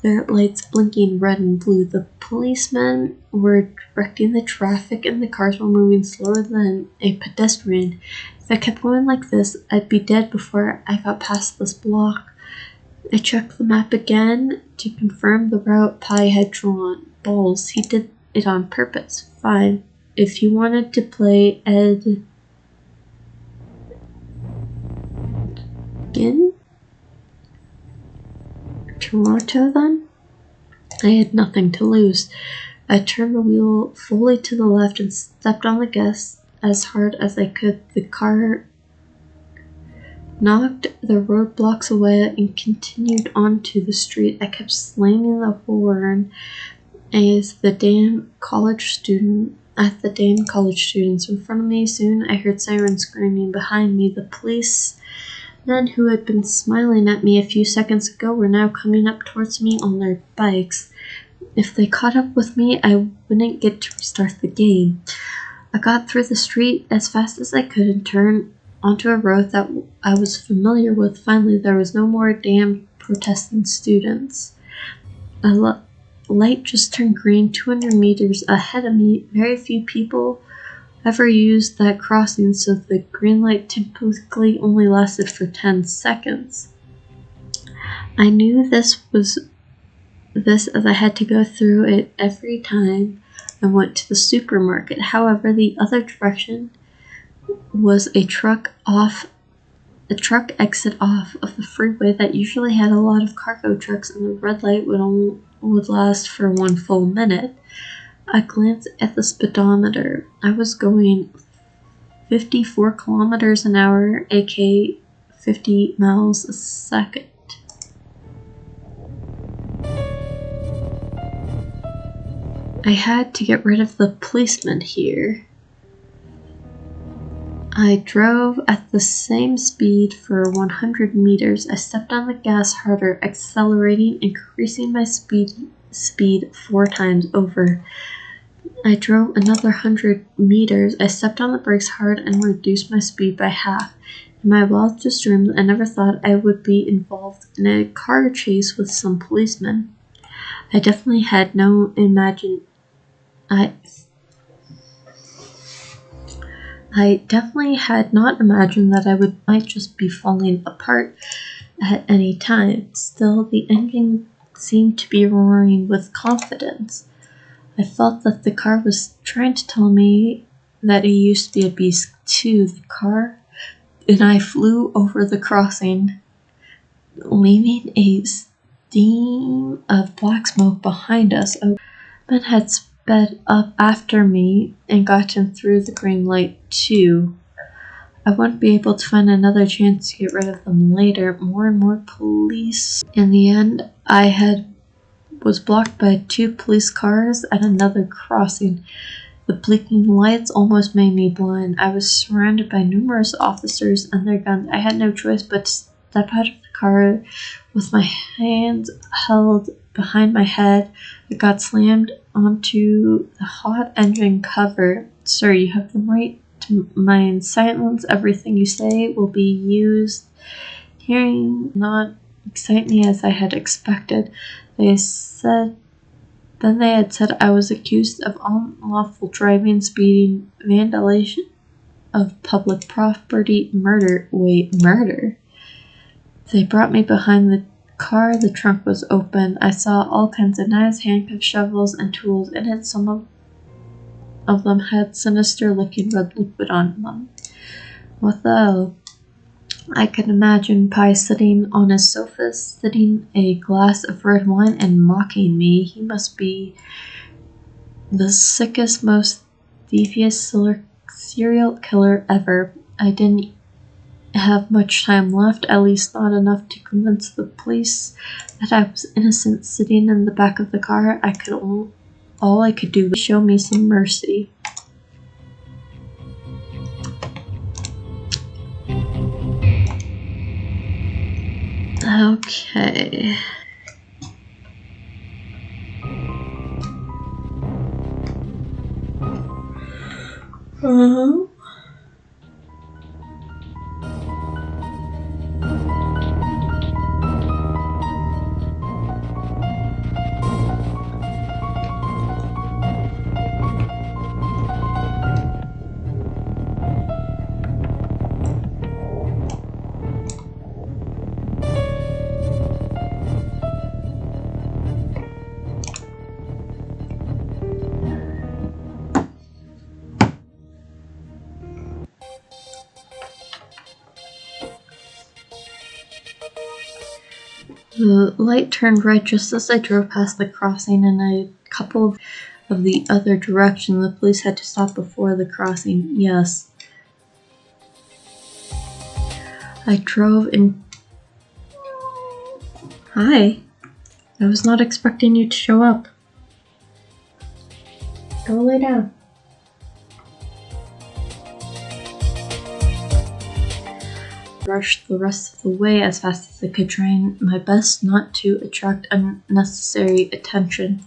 their lights blinking red and blue. The policemen were directing the traffic and the cars were moving slower than a pedestrian. If I kept going like this, I'd be dead before I got past this block. I checked the map again to confirm the route Pi had drawn. Balls, he did it on purpose. Fine. If you wanted to play Ed in Toronto then? I had nothing to lose. I turned the wheel fully to the left and stepped on the gas as hard as I could. The car knocked the roadblocks away and continued onto the street. I kept slamming the horn at the damn college students in front of me. Soon I heard sirens screaming behind me. The policemen who had been smiling at me a few seconds ago were now coming up towards me on their bikes. If they caught up with me, I wouldn't get to restart the game. I got through the street as fast as I could and turned onto a road that I was familiar with. Finally, there was no more damn protesting students. A light just turned green 200 meters ahead of me. Very few people ever used that crossing, so the green light typically only lasted for 10 seconds. I knew this as I had to go through it every time I went to the supermarket. However, the other direction was a truck exit off of the freeway that usually had a lot of cargo trucks, and the red light would last for 1 full minute. I glanced at the speedometer. I was going 54 kilometers an hour, aka 50 miles a second. I had to get rid of the policeman here. I drove at the same speed for 100 meters. I stepped on the gas harder, accelerating, increasing my speed 4 times over. I drove another 100 meters. I stepped on the brakes hard and reduced my speed by half. In my wildest dreams, I never thought I would be involved in a car chase with some policemen. I definitely had not imagined that I might just be falling apart at any time. Still, the engine seemed to be roaring with confidence. I felt that the car was trying to tell me that it used to be a beast too. The car and I flew over the crossing, leaving a steam of black smoke behind us. A man had sped up after me and gotten through the green light too. I wouldn't be able to find another chance to get rid of them later. More and more police. In the end, was blocked by 2 police cars at another crossing. The blinking lights almost made me blind. I was surrounded by numerous officers and their guns. I had no choice but to step out of the car with my hands held behind my head. I got slammed onto the hot engine cover. Sir, you have the right to remain silent. Everything you say will be used. Hearing not excite me as I had expected. They had said I was accused of unlawful driving, speeding, vandalization of public property, murder. Wait, murder? They brought me behind the car. The trunk was open. I saw all kinds of knives, handcuffs, shovels, and tools in it. Some of them had sinister-looking red liquid on them. What the hell? I could imagine Pi sitting on his sofa, sipping a glass of red wine and mocking me. He must be the sickest, most devious serial killer ever. I didn't have much time left, at least not enough to convince the police that I was innocent. Sitting in the back of the car, all I could do was show me some mercy. Okay. The light turned red just as I drove past the crossing, and a couple of the other direction. The police had to stop before the crossing. Yes. I drove in. Hi. I was not expecting you to show up. Go lay down. Rushed the rest of the way as fast as I could, trying my best not to attract unnecessary attention.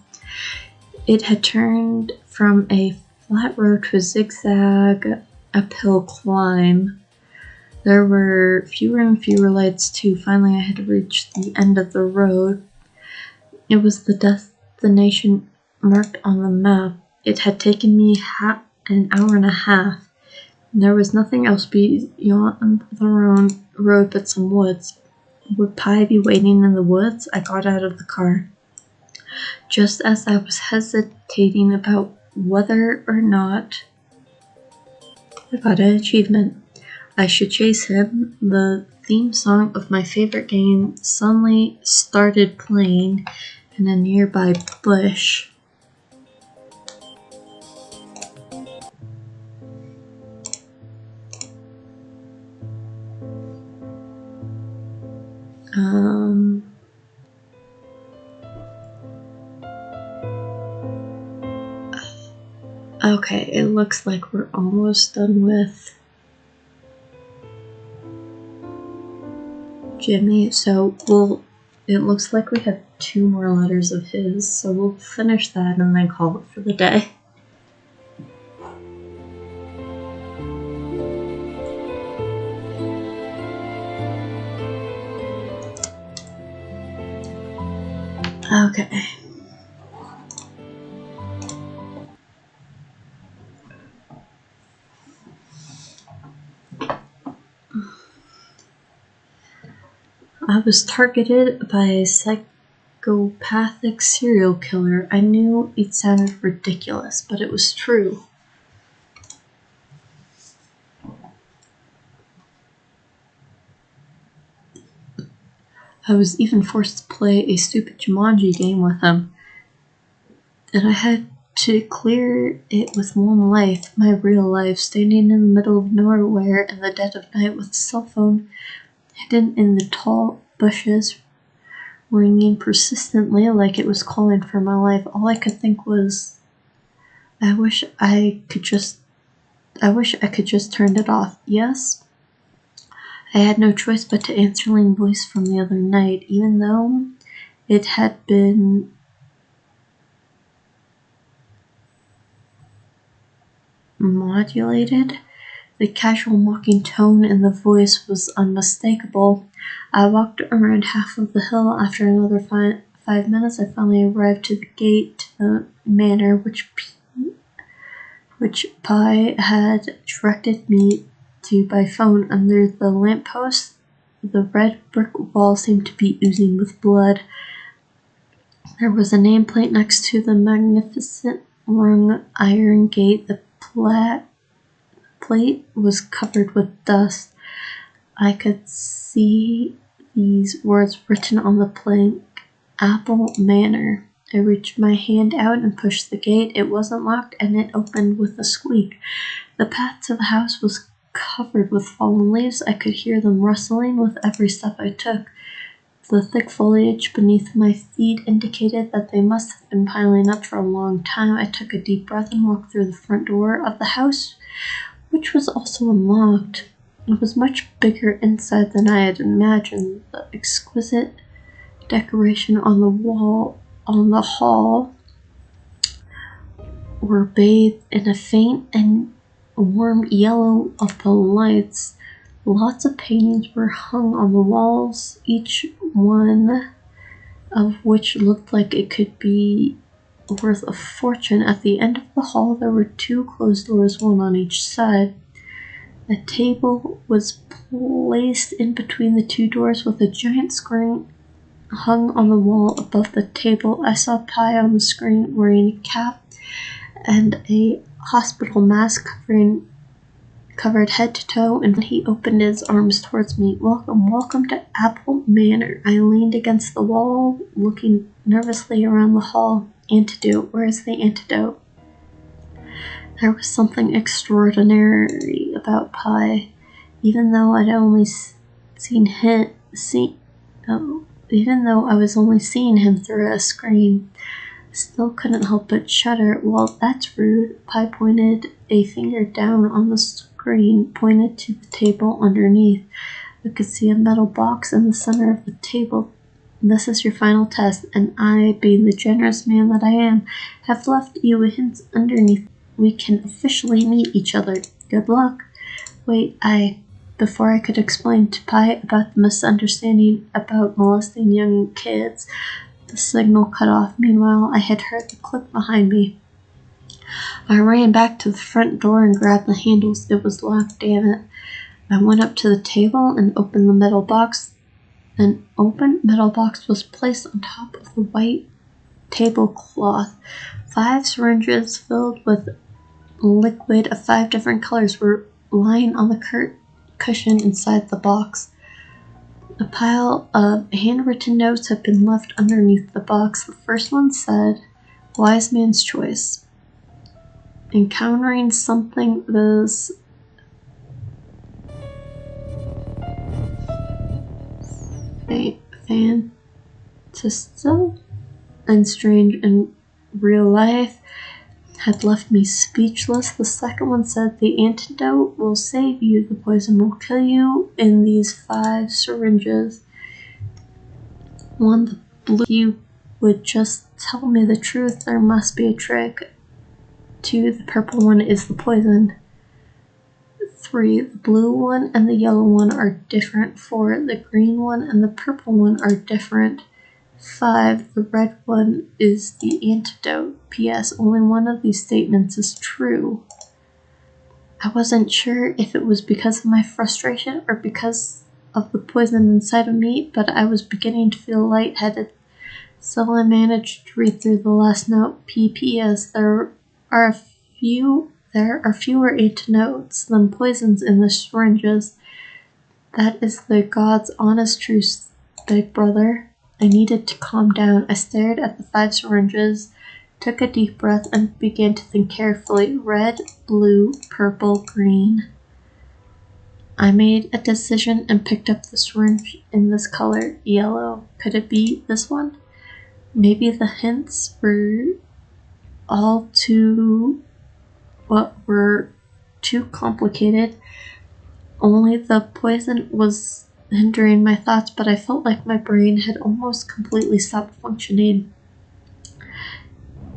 It had turned from a flat road to a zigzag uphill climb. There were fewer and fewer lights too. Finally, I had reached the end of the road. It was the destination marked on the map. It had taken me an hour and a half. There was nothing else beyond the road but some woods. Would Pi be waiting in the woods? I got out of the car. Just as I was hesitating about whether or not I got an achievement, I should chase him, the theme song of my favorite game suddenly started playing in a nearby bush. Okay, it looks like we're almost done with Jimmy, so it looks like we have 2 more letters of his, so we'll finish that and then call it for the day. Okay. I was targeted by a psychopathic serial killer. I knew it sounded ridiculous, but it was true. I was even forced to play a stupid Jumanji game with him, and I had to clear it with one life, my real life, standing in the middle of nowhere in the dead of night with a cell phone hidden in the tall bushes, ringing persistently like it was calling for my life. All I could think was, I wish I could just turn it off. Yes, I had no choice but to answering voice from the other night, even though it had been modulated. The casual mocking tone in the voice was unmistakable. I walked around half of the hill. After another 5 minutes, I finally arrived to the gate to the manor which Pi had directed me to by phone. Under the lamppost, the red brick wall seemed to be oozing with blood. There was a nameplate next to the magnificent wrought iron gate. The plate was covered with dust. I could see these words written on the plank, Apple Manor. I reached my hand out and pushed the gate. It wasn't locked, and it opened with a squeak. The path to the house was covered with fallen leaves. I could hear them rustling with every step I took. The thick foliage beneath my feet indicated that they must have been piling up for a long time. I took a deep breath and walked through the front door of the house, which was also unlocked. It was much bigger inside than I had imagined. The exquisite decoration on the wall on the hall were bathed in a faint and warm yellow of the lights. Lots of paintings were hung on the walls, each one of which looked like it could be worth a fortune. At the end of the hall, there were 2 closed doors, one on each side. A table was placed in between the 2 doors with a giant screen hung on the wall above the table. I saw Pi on the screen wearing a cap and a hospital mask covered head to toe, and he opened his arms towards me. Welcome to Apple Manor. I leaned against the wall, looking nervously around the hall. Antidote. Where is the antidote? There was something extraordinary about Pi, even though I'd only even though I was only seeing him through a screen. Still couldn't help but shudder. Well, that's rude. Pi pointed a finger down on the screen, pointed to the table underneath. I could see a metal box in the center of the table. This is your final test, and I, being the generous man that I am, have left you a hint underneath. We can officially meet each other. Good luck. Wait, before I could explain to Pi about the misunderstanding about molesting young kids, the signal cut off. Meanwhile, I had heard the click behind me. I ran back to the front door and grabbed the handles. It was locked, damn it. I went up to the table and opened the metal box. An open metal box was placed on top of the white tablecloth. 5 syringes filled with liquid of 5 different colors were lying on the cushion inside the box. A pile of handwritten notes had been left underneath the box. The first one said, "Wise man's choice. Encountering something this fantastical and strange in real life had left me speechless." The second one said, "The antidote will save you. The poison will kill you in these 5 syringes." One, the blue, you would just tell me the truth, there must be a trick. 2, the purple one is the poison. 3, the blue one and the yellow one are different. 4, the green one and the purple one are different. 5, the red one is the antidote. P.S. Only one of these statements is true. I wasn't sure if it was because of my frustration or because of the poison inside of me, but I was beginning to feel lightheaded. So I managed to read through the last note. P.P.S. There are fewer antidotes than poisons in the syringes. That is the God's honest truth, big brother. I needed to calm down. I stared at the 5 syringes, took a deep breath, and began to think carefully. Red, blue, purple, green. I made a decision and picked up the syringe in this color, yellow. Could it be this one? Maybe the hints were too complicated. Only the poison was hindering my thoughts, but I felt like my brain had almost completely stopped functioning.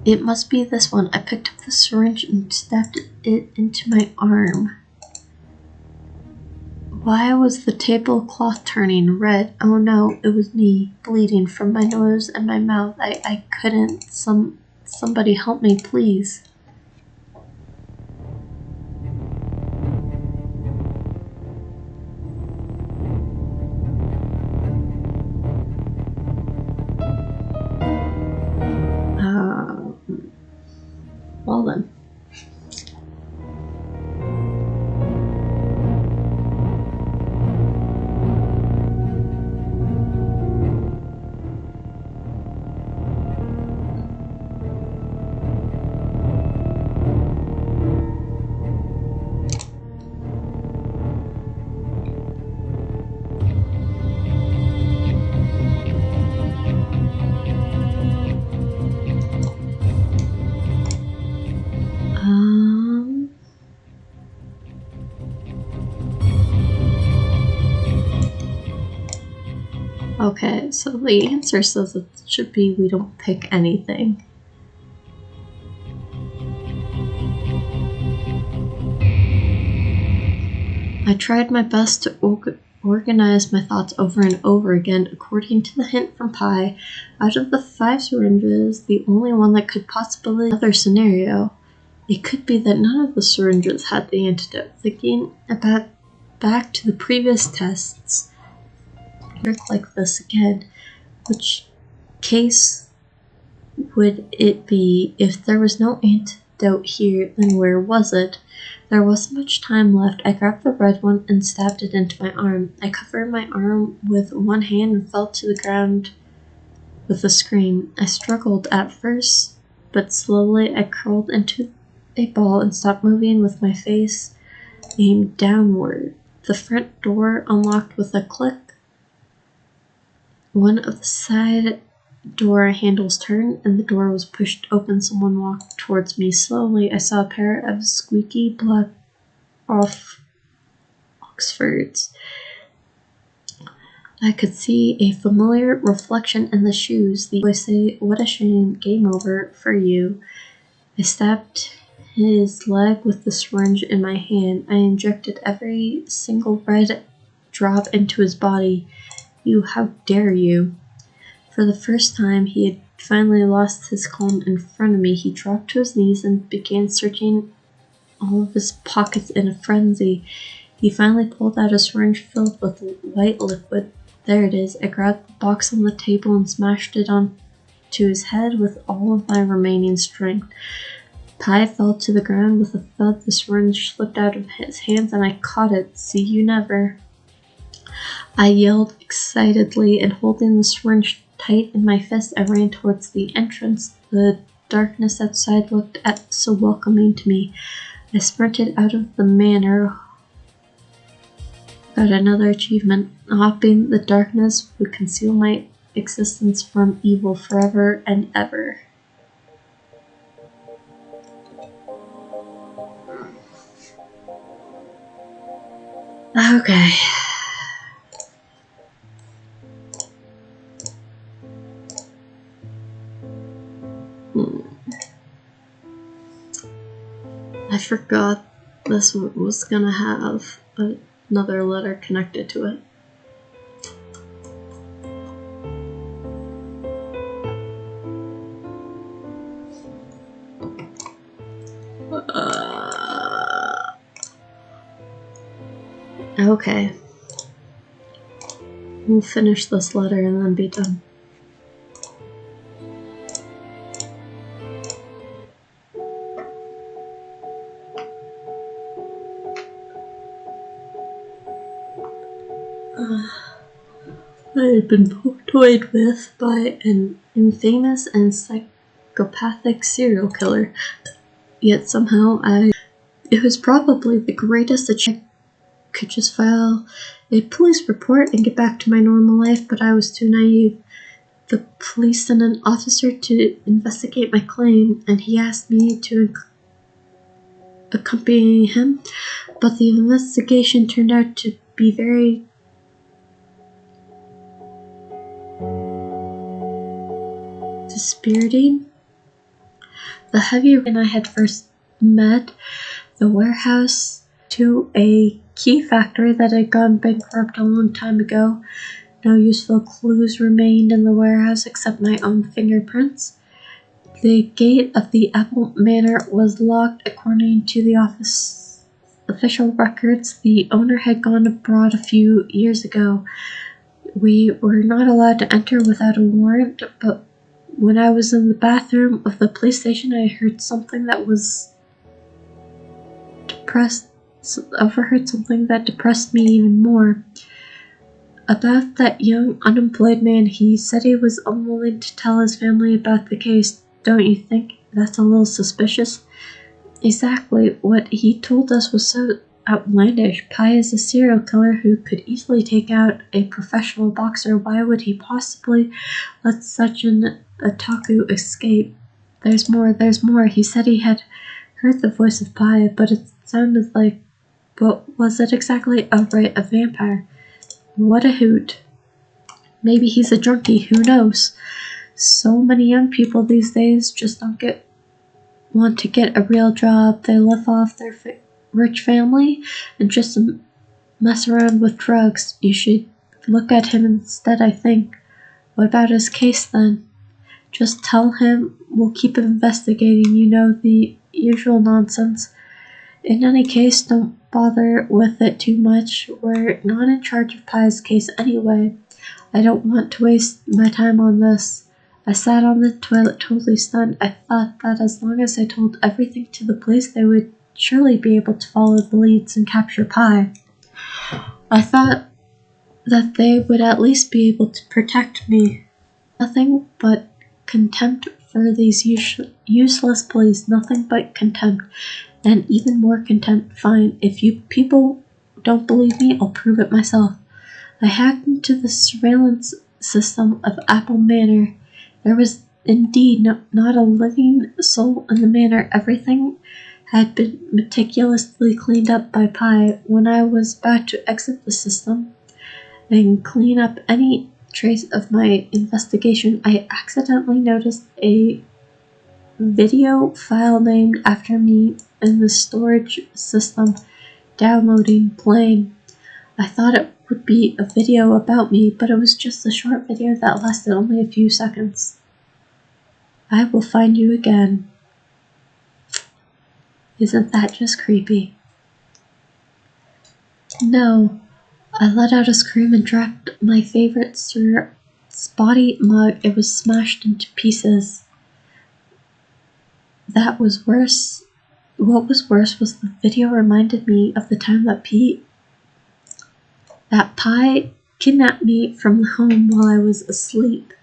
It must be this one. I picked up the syringe and stabbed it into my arm. Why was the tablecloth turning red? Oh no, it was me, bleeding from my nose and my mouth. I couldn't. Somebody help me, please. Well then. Okay, so the answer says it should be we don't pick anything. I tried my best to organize my thoughts over and over again according to the hint from Pi. Out of the 5 syringes, the only one that could possibly be another scenario. It could be that none of the syringes had the antidote. Thinking about back to the previous tests, work like this again. Which case would it be? If there was no antidote here, then where was it? There wasn't much time left. I grabbed the red one and stabbed it into my arm. I covered my arm with one hand and fell to the ground with a scream. I struggled at first, but slowly I curled into a ball and stopped moving with my face aimed downward. The front door unlocked with a click. One of the side door handles turned and the door was pushed open. Someone walked towards me slowly. I saw a pair of squeaky black Oxfords. I could see a familiar reflection in the shoes. The voice say, "What a shame, game over for you." I stabbed his leg with the syringe in my hand. I injected every single red drop into his body. "You, how dare you?" For the first time, he had finally lost his calm in front of me. He dropped to his knees and began searching all of his pockets in a frenzy. He finally pulled out a syringe filled with white liquid. "There it is." I grabbed the box on the table and smashed it onto his head with all of my remaining strength. Pi fell to the ground with a thud. The syringe slipped out of his hands and I caught it. "See you never." I yelled excitedly, and holding the syringe tight in my fist, I ran towards the entrance. The darkness outside looked so welcoming to me. I sprinted out of the manor. Got another achievement. Hoping the darkness would conceal my existence from evil forever and ever. Okay. I forgot this one was gonna have another letter connected to it. Okay. We'll finish this letter and then be done. I had been toyed with by an infamous and psychopathic serial killer, yet somehow it was probably the greatest achievement. I could just file a police report and get back to my normal life, but I was too naive. The police sent an officer to investigate my claim, and he asked me to accompany him, but the investigation turned out to be very dispiriting. The heavy rain I had first met, the warehouse to a key factory that had gone bankrupt a long time ago. No useful clues remained in the warehouse except my own fingerprints. The gate of the Apple Manor was locked according to the office official records. The owner had gone abroad a few years ago. We were not allowed to enter without a warrant, but when I was in the bathroom of the police station, I heard something that overheard something that depressed me even more. About that young unemployed man. He said he was unwilling to tell his family about the case. Don't you think that's a little suspicious? Exactly. What he told us was so outlandish. Pi is a serial killer who could easily take out a professional boxer. Why would he possibly let such an otaku escape? There's more. He said he had heard the voice of Pi, but it sounded like, what was it exactly? Oh, right, a vampire. What a hoot. Maybe he's a junkie, who knows? So many young people these days just don't want to get a real job. They live off their rich family and just mess around with drugs. You should look at him instead, I think. What about his case then? Just tell him we'll keep investigating, the usual nonsense. In any case, don't bother with it too much. We're not in charge of Pai's case anyway. I don't want to waste my time on this. I sat on the toilet totally stunned. I thought that as long as I told everything to the police, they would surely be able to follow the leads and capture Pai. I thought that they would at least be able to protect me. Nothing but contempt for these useless police. Nothing but contempt. And even more contempt. Fine, if you people don't believe me, I'll prove it myself. I hacked into the surveillance system of Apple Manor. There was indeed not a living soul in the manor. Everything had been meticulously cleaned up by Pai. When I was about to exit the system and clean up any trace of my investigation, I accidentally noticed a video file named after me in the storage system. Downloading, playing. I thought it would be a video about me, but it was just a short video that lasted only a few seconds. I will find you again. Isn't that just creepy? No. I let out a scream and dropped my favorite Sir Spotty mug. It was smashed into pieces. That was worse. What was worse was the video reminded me of the time that Pai kidnapped me from the home while I was asleep.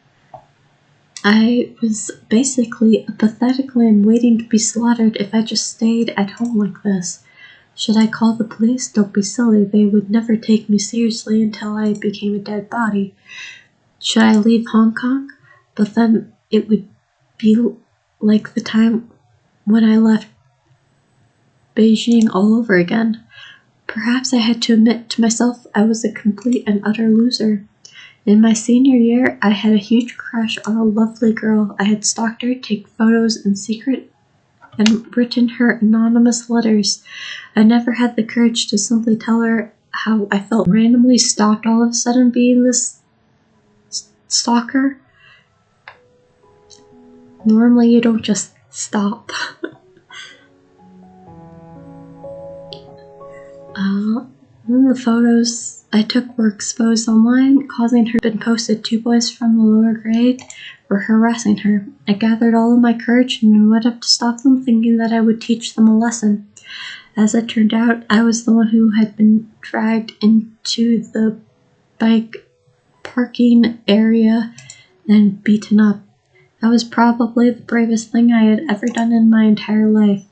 I was basically a pathetic lamb waiting to be slaughtered if I just stayed at home like this. Should I call the police? Don't be silly. They would never take me seriously until I became a dead body. Should I leave Hong Kong? But then it would be like the time when I left Beijing all over again. Perhaps I had to admit to myself I was a complete and utter loser. In my senior year, I had a huge crush on a lovely girl. I had stalked her, taken photos in secret, and written her anonymous letters. I never had the courage to simply tell her how I felt. Randomly stopped all of a sudden being this stalker. Normally you don't just stop. Then the photos I took were exposed online, causing her to be posted. 2 boys from the lower grade were harassing her. I gathered all of my courage and went up to stop them, thinking that I would teach them a lesson. As it turned out, I was the one who had been dragged into the bike parking area and beaten up. That was probably the bravest thing I had ever done in my entire life.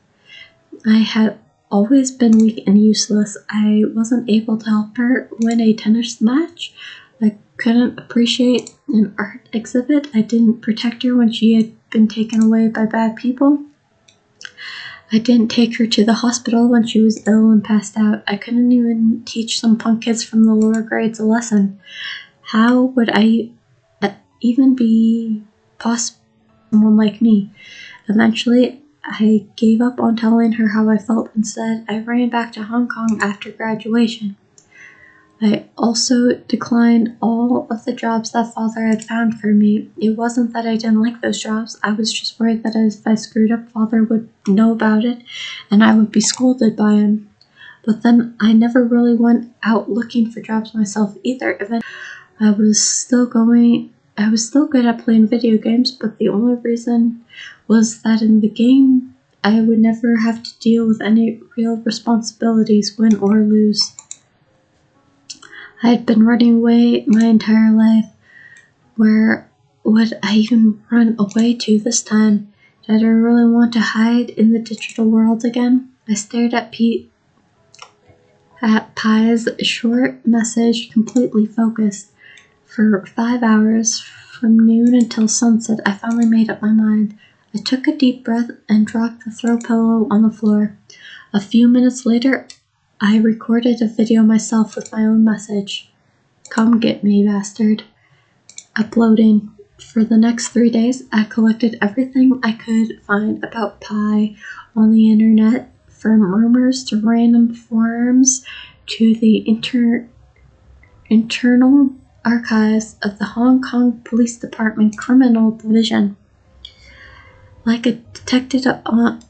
I had always been weak and useless. I wasn't able to help her win a tennis match. I couldn't appreciate an art exhibit. I didn't protect her when she had been taken away by bad people. I didn't take her to the hospital when she was ill and passed out. I couldn't even teach some punk kids from the lower grades a lesson. How would I even be possible someone like me? Eventually, I gave up on telling her how I felt. Instead, I ran back to Hong Kong after graduation. I also declined all of the jobs that Father had found for me. It wasn't that I didn't like those jobs. I was just worried that if I screwed up, Father would know about it and I would be scolded by him. But then I never really went out looking for jobs myself either. Eventually, I was still good at playing video games, but the only reason was that in the game, I would never have to deal with any real responsibilities, win or lose. I had been running away my entire life. Where would I even run away to this time? Did I really want to hide in the digital world again? I stared at Pai's short message, completely focused. For 5 hours, from noon until sunset, I finally made up my mind. I took a deep breath and dropped the throw pillow on the floor. A few minutes later, I recorded a video myself with my own message. Come get me, bastard. Uploading. For the next 3 days, I collected everything I could find about Pi on the internet, from rumors to random forums to the internal archives of the Hong Kong Police Department Criminal Division. Like a detective on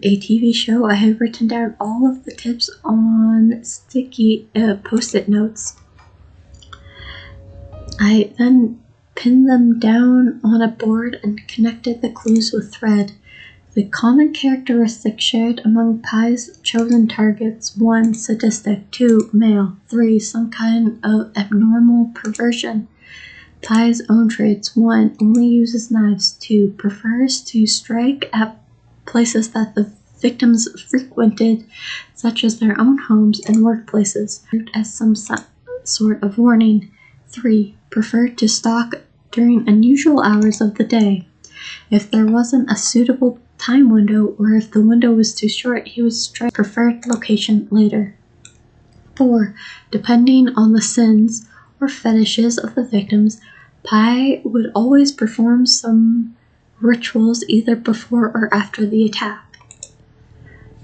a TV show, I had written down all of the tips on sticky post-it notes. I then pinned them down on a board and connected the clues with thread. The common characteristics shared among Pi's chosen targets: 1. Sadistic. 2. Male. 3. Some kind of abnormal perversion. Pi's own traits: 1. Only uses knives. 2. Prefers to strike at places that the victims frequented, such as their own homes and workplaces, as some sort of warning. 3. Preferred to stalk during unusual hours of the day. If there wasn't a suitable time window, or if the window was too short, he would strike preferred location later. 4. Depending on the sins or fetishes of the victims, Pi would always perform some rituals either before or after the attack.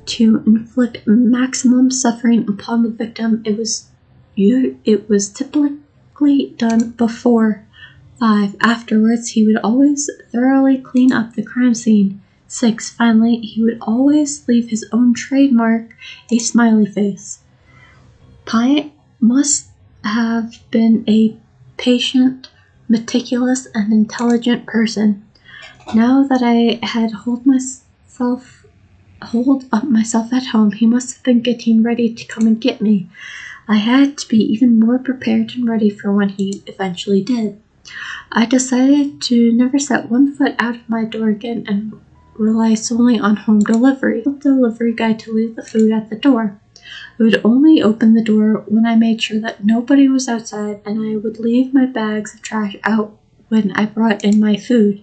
To inflict maximum suffering upon the victim, it was typically done before. 5. Afterwards, he would always thoroughly clean up the crime scene. 6. Finally, he would always leave his own trademark, a smiley face. Pi must have been a patient, meticulous, and intelligent person. Now that I had holed up myself at home, he must have been getting ready to come and get me. I had to be even more prepared and ready for when he eventually did. I decided to never set one foot out of my door again and rely solely on home delivery. The delivery guy to leave the food at the door. I would only open the door when I made sure that nobody was outside, and I would leave my bags of trash out when I brought in my food.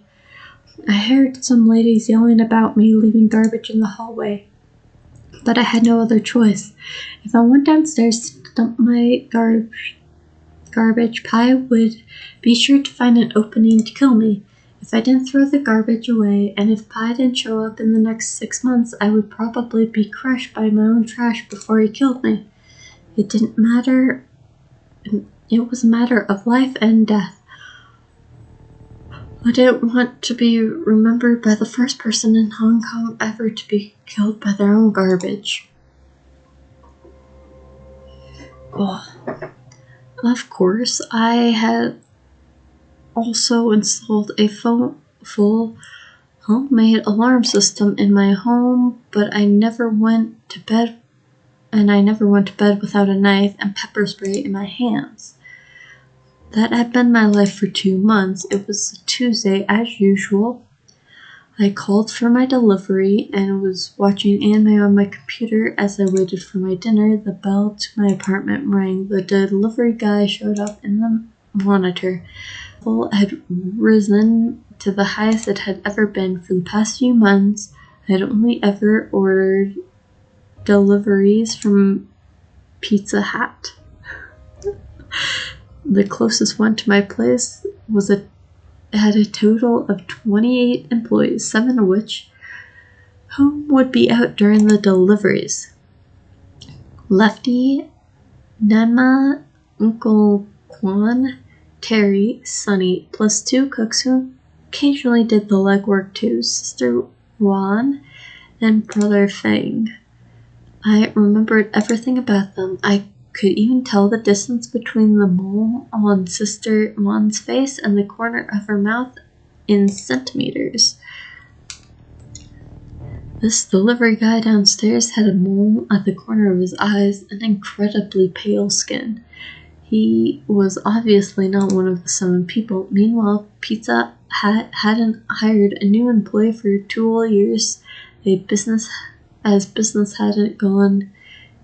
I heard some ladies yelling about me leaving garbage in the hallway, but I had no other choice. If I went downstairs to dump my garbage, Pi would be sure to find an opening to kill me. If I didn't throw the garbage away, and if Pi didn't show up in the next 6 months, I would probably be crushed by my own trash before he killed me. It didn't matter. It was a matter of life and death. I didn't want to be remembered by the first person in Hong Kong ever to be killed by their own garbage. Well, of course, I had also installed a full homemade alarm system in my home, but I never went to bed without a knife and pepper spray in my hands. That had been my life for 2 months. It was a Tuesday, as usual. I called for my delivery and was watching anime on my computer as I waited for my dinner. The bell to my apartment rang. The delivery guy showed up in the monitor. The bill had risen to the highest it had ever been. For the past few months, I had only ever ordered deliveries from Pizza Hut. The closest one to my place had a total of 28 employees, 7 of which whom would be out during the deliveries. Lefty, Nama, Uncle Quan, Terry, Sonny, plus 2 cooks who occasionally did the legwork too, Sister Wan and Brother Feng. I remembered everything about them. I could even tell the distance between the mole on Sister Wan's face and the corner of her mouth in centimeters. This delivery guy downstairs had a mole at the corner of his eyes and incredibly pale skin. He was obviously not one of the 7 people. Meanwhile, Pizza Hut hadn't hired a new employee for 2 whole years. Business hadn't gone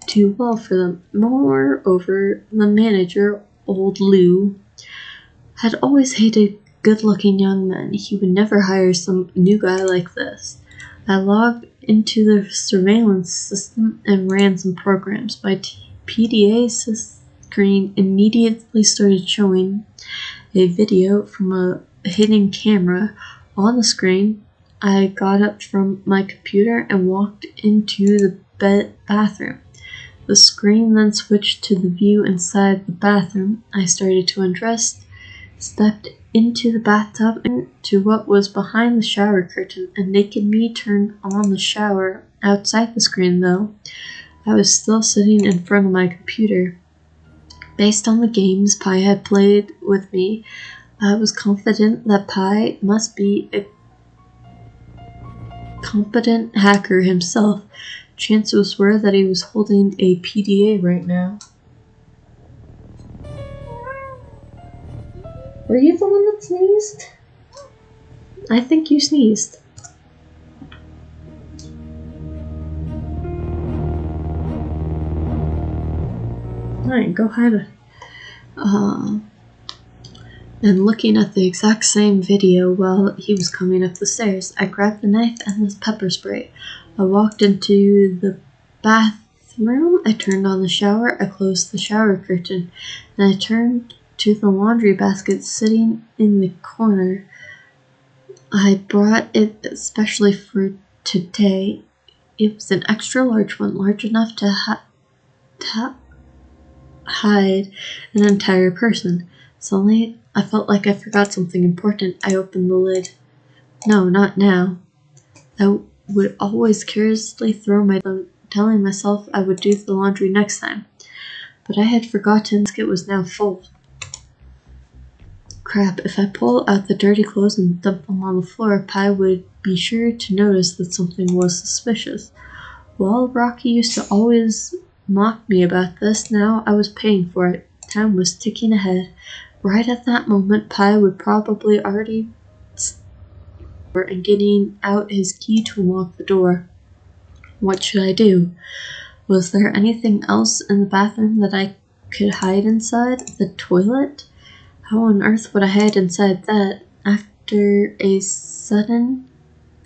too well for them. Moreover, the manager, old Lou, had always hated good-looking young men. He would never hire some new guy like this. I logged into the surveillance system and ran some programs. My PDA screen immediately started showing a video from a hidden camera on the screen. I got up from my computer and walked into the bathroom. The screen then switched to the view inside the bathroom. I started to undress, stepped into the bathtub and to what was behind the shower curtain. A naked me turned on the shower. Outside the screen, though, I was still sitting in front of my computer. Based on the games Pi had played with me, I was confident that Pi must be a competent hacker himself. Chances were that he was holding a PDA right now. Were you the one that sneezed? I think you sneezed. Alright, go hide it. And looking at the exact same video while he was coming up the stairs, I grabbed the knife and the pepper spray. I walked into the bathroom, I turned on the shower, I closed the shower curtain, and I turned to the laundry basket sitting in the corner. I brought it especially for today. It was an extra large one, large enough to hide an entire person. Suddenly, I felt like I forgot something important. I opened the lid. No, not now. I would always carelessly throw my telling myself I would do the laundry next time. But I had forgotten the basket was now full. Crap, if I pull out the dirty clothes and dump them on the floor, Pi would be sure to notice that something was suspicious. Well, Rocky used to always mock me about this. Now I was paying for it. Time was ticking ahead. Right at that moment, Pi would probably already and getting out his key to unlock the door. What should I do? Was there anything else in the bathroom that I could hide inside? The toilet? How on earth would I hide inside that? After a sudden,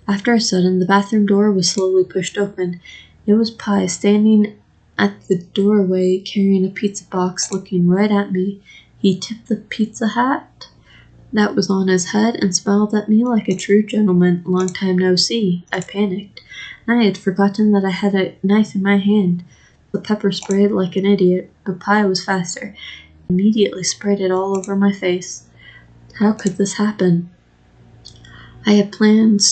the bathroom door was slowly pushed open. It was Pi standing at the doorway carrying a pizza box, looking right at me. He tipped the pizza hat that was on his head and smiled at me like a true gentleman. Long time no see. I panicked. I had forgotten that I had a knife in my hand. The pepper sprayed like an idiot, but Pi was faster. Immediately sprayed it all over my face. How could this happen? I had planned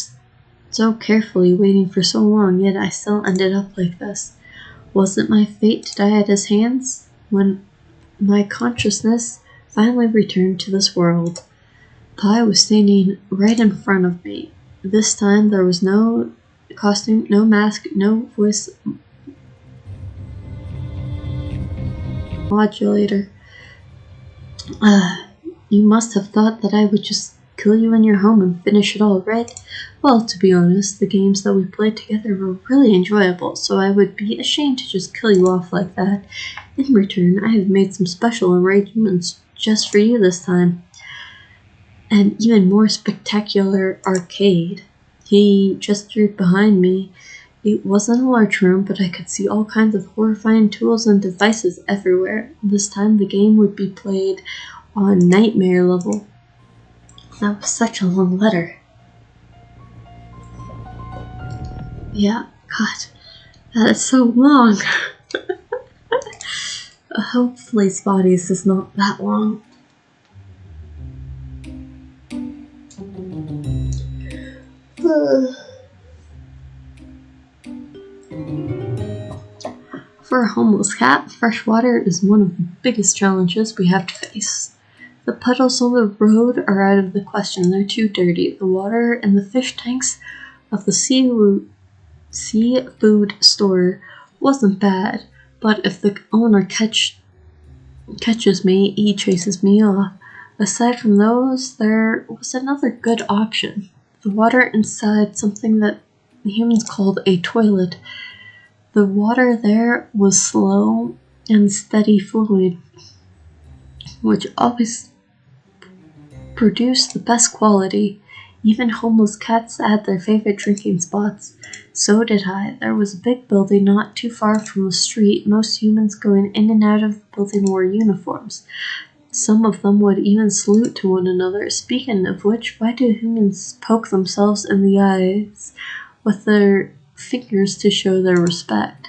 so carefully, waiting for so long, yet I still ended up like this. Was it my fate to die at his hands? When my consciousness finally returned to this world, Pi was standing right in front of me. This time there was no costume, no mask, no voice modulator. You must have thought that I would just kill you in your home and finish it all, right? Well, to be honest, the games that we played together were really enjoyable, so I would be ashamed to just kill you off like that. In return, I have made some special arrangements just for you this time. An even more spectacular arcade. He gestured behind me. It wasn't a large room, but I could see all kinds of horrifying tools and devices everywhere. This time the game would be played on nightmare level. That was such a long letter. Yeah, God, that is so long. Hopefully Spotty's is not that long. For a homeless cat, fresh water is one of the biggest challenges we have to face. The puddles on the road are out of the question. They're too dirty. The water in the fish tanks of the seafood store wasn't bad, but if the owner catches me, he chases me off. Aside from those, there was another good option. The water inside something that humans called a toilet. The water there was slow and steady fluid, which always produced the best quality. Even homeless cats had their favorite drinking spots. So did I. There was a big building not too far from the street. Most humans going in and out of the building wore uniforms. Some of them would even salute to one another. Speaking of which, why do humans poke themselves in the eyes with their fingers to show their respect?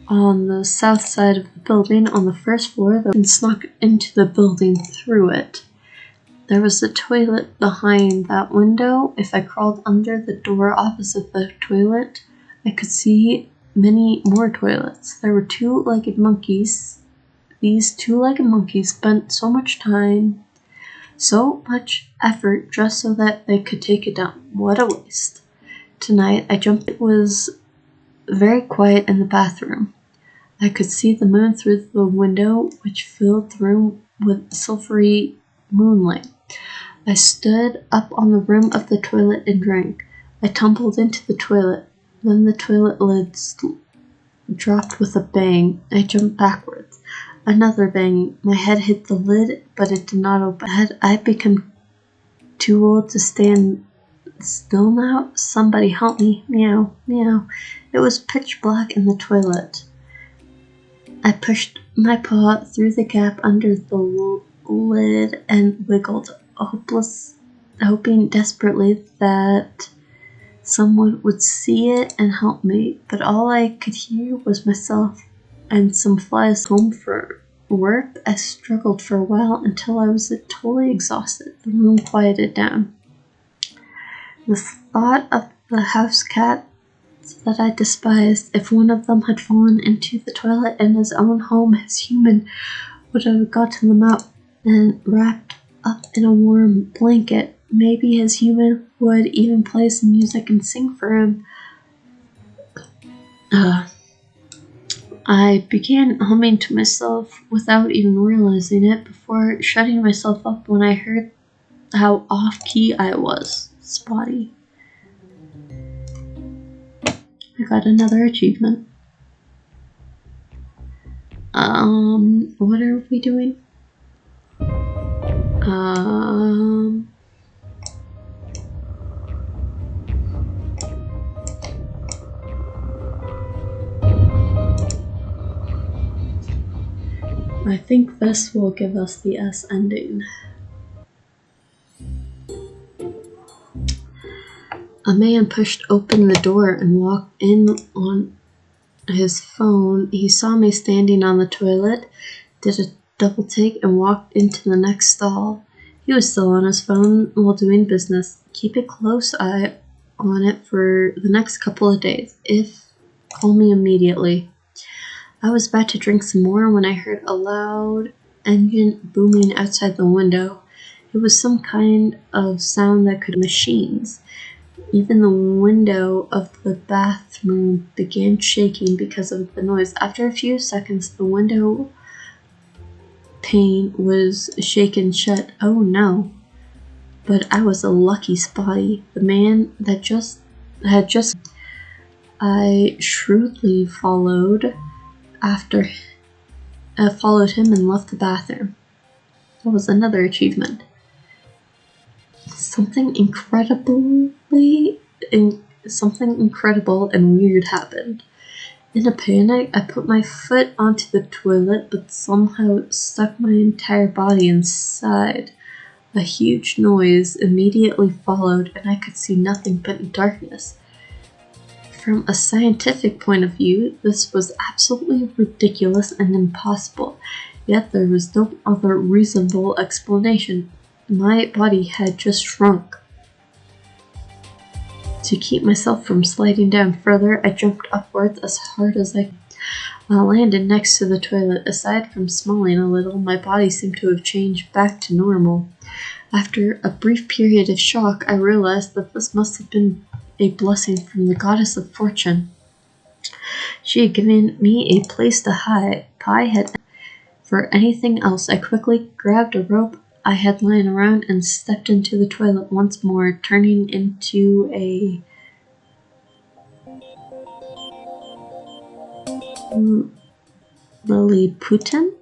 On the south side of the building, on the first floor, they snuck into the building through it. There was a toilet behind that window. If I crawled under the door opposite the toilet, I could see many more toilets. There were two-legged monkeys. These two-legged monkeys spent so much time, so much effort just so that they could take a dump. What a waste. Tonight, I jumped. It was very quiet in the bathroom. I could see the moon through the window, which filled the room with silvery moonlight. I stood up on the rim of the toilet and drank. I tumbled into the toilet. Then the toilet lids dropped with a bang. I jumped backwards. Another bang. My head hit the lid, but it did not open. Had I become too old to stand still now? Somebody help me. Meow, meow. It was pitch black in the toilet. I pushed my paw through the gap under the lid and wiggled, hoping desperately that someone would see it and help me. But all I could hear was myself and some flies. Home for work, I struggled for a while until I was totally exhausted. The room quieted down. The thought of the house cats that I despised, if one of them had fallen into the toilet in his own home, his human would have gotten them out and wrapped up in a warm blanket. Maybe his human would even play some music and sing for him. I began humming to myself without even realizing it before shutting myself up when I heard how off-key I was. Spotty. I got another achievement. What are we doing? I think this will give us the S ending. A man pushed open the door and walked in on his phone. He saw me standing on the toilet, did a double take, and walked into the next stall. He was still on his phone while doing business. Keep a close eye on it for the next couple of days. Call me immediately. I was about to drink some more when I heard a loud engine booming outside the window. It was some kind of sound that could machines. Even the window of the bathroom began shaking because of the noise. After a few seconds, the window pane was shaken shut. Oh no. But I was a lucky Spotty. The man that had just I shrewdly followed him and left the bathroom. That was another achievement. Something incredible and weird happened. In a panic, I put my foot onto the toilet, but somehow stuck my entire body inside. A huge noise immediately followed, and I could see nothing but darkness. From a scientific point of view, this was absolutely ridiculous and impossible, yet there was no other reasonable explanation. My body had just shrunk. To keep myself from sliding down further, I jumped upwards as hard as I could. I landed next to the toilet. Aside from smelling a little, my body seemed to have changed back to normal. After a brief period of shock, I realized that this must have been a blessing from the goddess of fortune. She had given me a place to hide. For anything else, I quickly grabbed a rope I had lying around and stepped into the toilet once more, turning into a Lilliputian.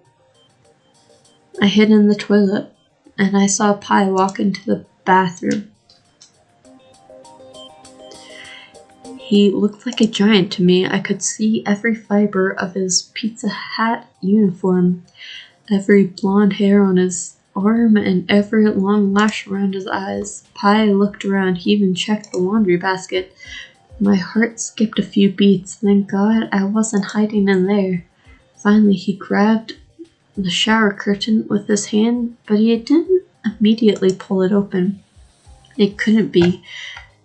I hid in the toilet, and I saw Pi walk into the bathroom. He looked like a giant to me. I could see every fiber of his Pizza Hut uniform. every blonde hair on his arm and every long lash around his eyes. Pi looked around. He even checked the laundry basket. My heart skipped a few beats. Thank God I wasn't hiding in there. Finally, he grabbed the shower curtain with his hand, but he didn't immediately pull it open. It couldn't be.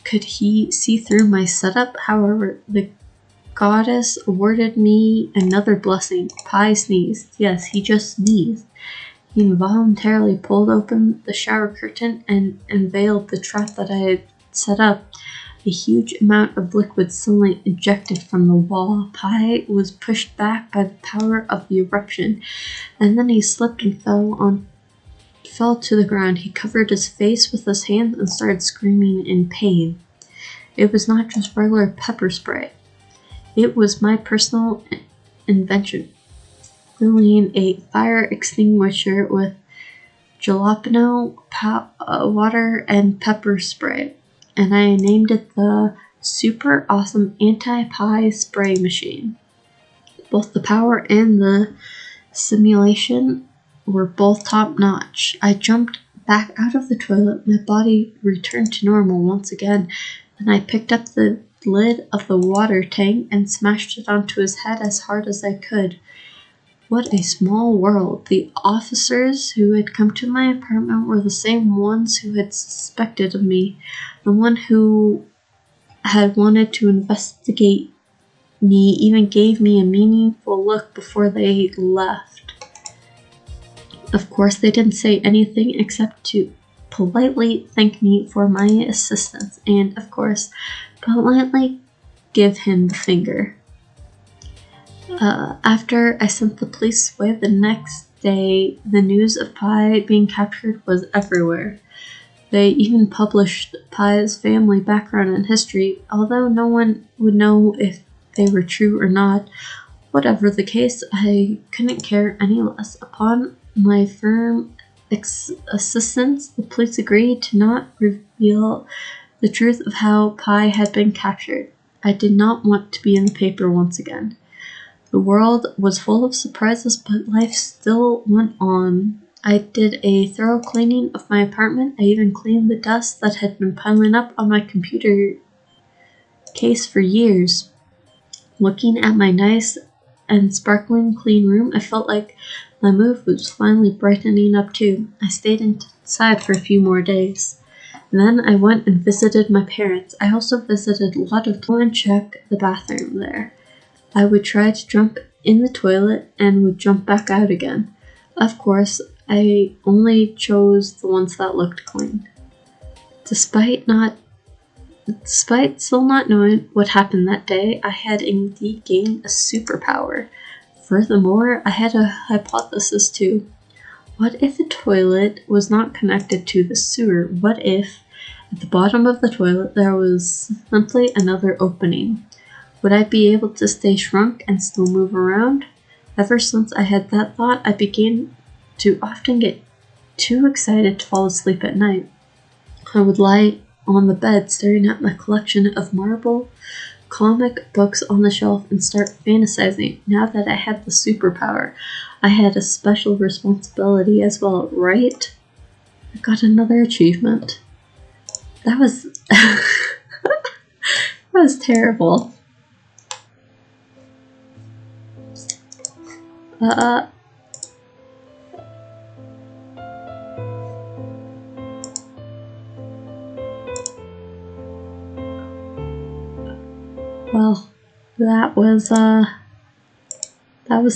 Could he see through my setup? However, the goddess awarded me another blessing. Pi sneezed. Yes, he just sneezed. He involuntarily pulled open the shower curtain and unveiled the trap that I had set up. A huge amount of liquid suddenly ejected from the wall. Pi was pushed back by the power of the eruption, and then he slipped and fell to the ground. He covered his face with his hands and started screaming in pain. It was not just regular pepper spray. It was my personal invention, filling a fire extinguisher with jalapeno water and pepper spray, and I named it the Super Awesome Anti-Pi Spray Machine. Both the power and the simulation were both top-notch. I jumped back out of the toilet. My body returned to normal once again, and I picked up the lid of the water tank and smashed it onto his head as hard as I could. What a small world. The officers who had come to my apartment were the same ones who had suspected of me, the one who had wanted to investigate me even gave me a meaningful look before they left. Of course, they didn't say anything except to politely thank me for my assistance and, of course, politely give him the finger. After I sent the police away the next day, the news of Pi being captured was everywhere. They even published Pi's family background and history, although no one would know if they were true or not. Whatever the case, I couldn't care any less. Upon my firm insistence, the police agreed to not reveal the truth of how Pi had been captured. I did not want to be in the paper once again. The world was full of surprises, but life still went on. I did a thorough cleaning of my apartment. I even cleaned the dust that had been piling up on my computer case for years. Looking at my nice and sparkling clean room, I felt like my mood was finally brightening up too. I stayed inside for a few more days. Then I went and visited my parents. I also visited a lot of people and checked the bathroom there. I would try to jump in the toilet and would jump back out again. Of course, I only chose the ones that looked clean. Despite still not knowing what happened that day, I had indeed gained a superpower. Furthermore, I had a hypothesis too. What if the toilet was not connected to the sewer? What if at the bottom of the toilet there was simply another opening? Would I be able to stay shrunk and still move around? Ever since I had that thought, I began to often get too excited to fall asleep at night. I would lie on the bed staring at my collection of marble comic books on the shelf and start fantasizing. Now that I had the superpower, I had a special responsibility as well, right? I got another achievement. That was that was terrible. Well, that was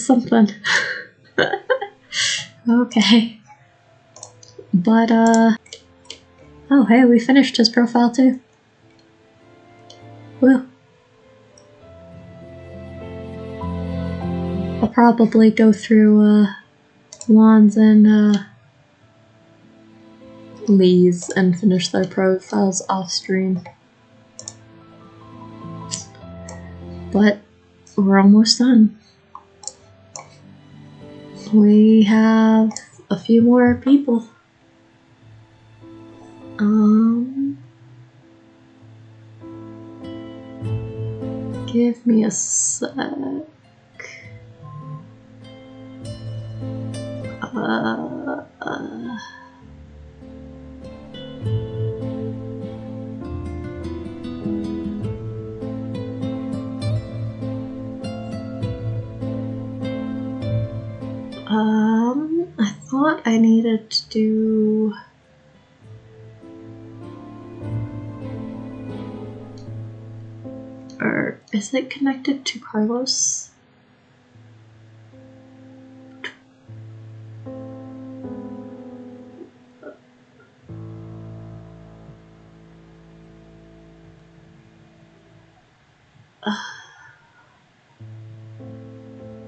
something. Okay. But, oh, hey, we finished his profile too. Well, I'll probably go through, Juan's and, Lee's and finish their profiles off stream. But we're almost done. We have a few more people. Give me a sec. I thought I needed to do... Or is it connected to Carlos?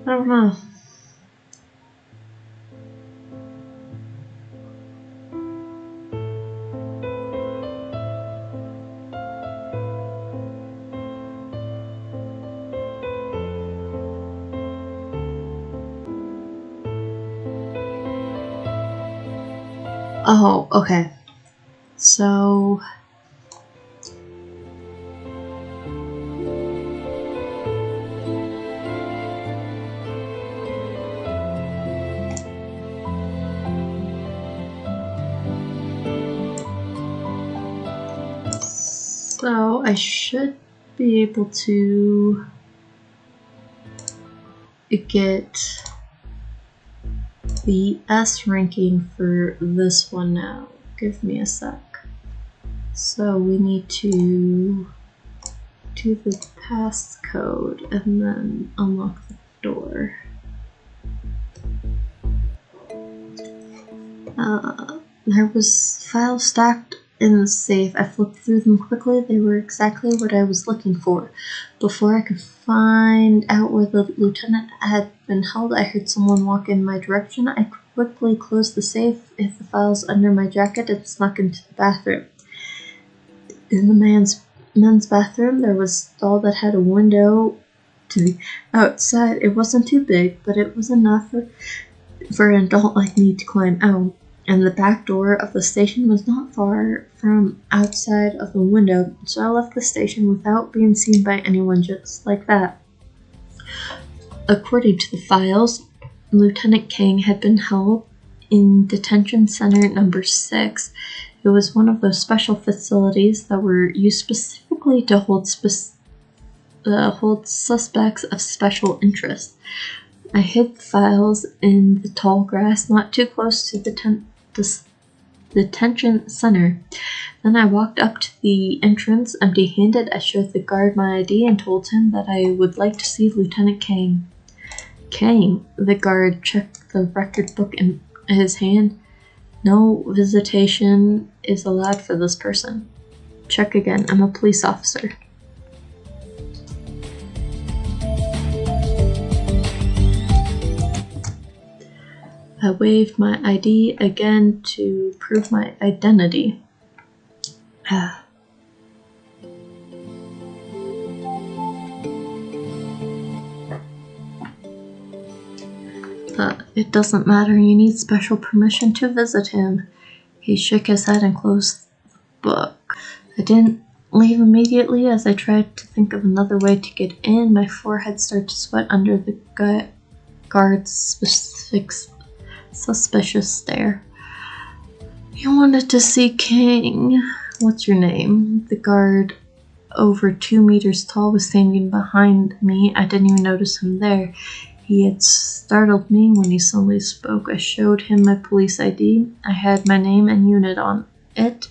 I don't know. Oh, okay. So... So I should be able to get the S ranking for this one now. Give me a sec. So we need to do the passcode and then unlock the door. There was files stacked in the safe. I flipped through them quickly. They were exactly what I was looking for. Before I could find out where the lieutenant had been held, I heard someone walk in my direction. I quickly closed the safe, hid the files under my jacket, and snuck into the bathroom. In the men's bathroom, there was a stall that had a window to the outside. It wasn't too big, but it was enough for an adult like me to climb out. And the back door of the station was not far from outside of the window, so I left the station without being seen by anyone, just like that. According to the files, Lieutenant King had been held in detention center number 6. It was one of those special facilities that were used specifically to hold suspects of special interest. I hid the files in the tall grass not too close to the detention center. Then I walked up to the entrance empty-handed. I showed the guard my ID and told him that I would like to see Lieutenant King. King, the guard checked the record book in his hand. No visitation is allowed for this person. Check again. I'm a police officer. I waved my ID again to prove my identity. It doesn't matter, you need special permission to visit him. He shook his head and closed the book. I didn't leave immediately as I tried to think of another way to get in. My forehead started to sweat under the guard's suspicious stare. You wanted to see King. What's your name? The guard, over 2 meters tall, was standing behind me. I didn't even notice him there. He had startled me when he suddenly spoke. I showed him my police ID. I had my name and unit on it.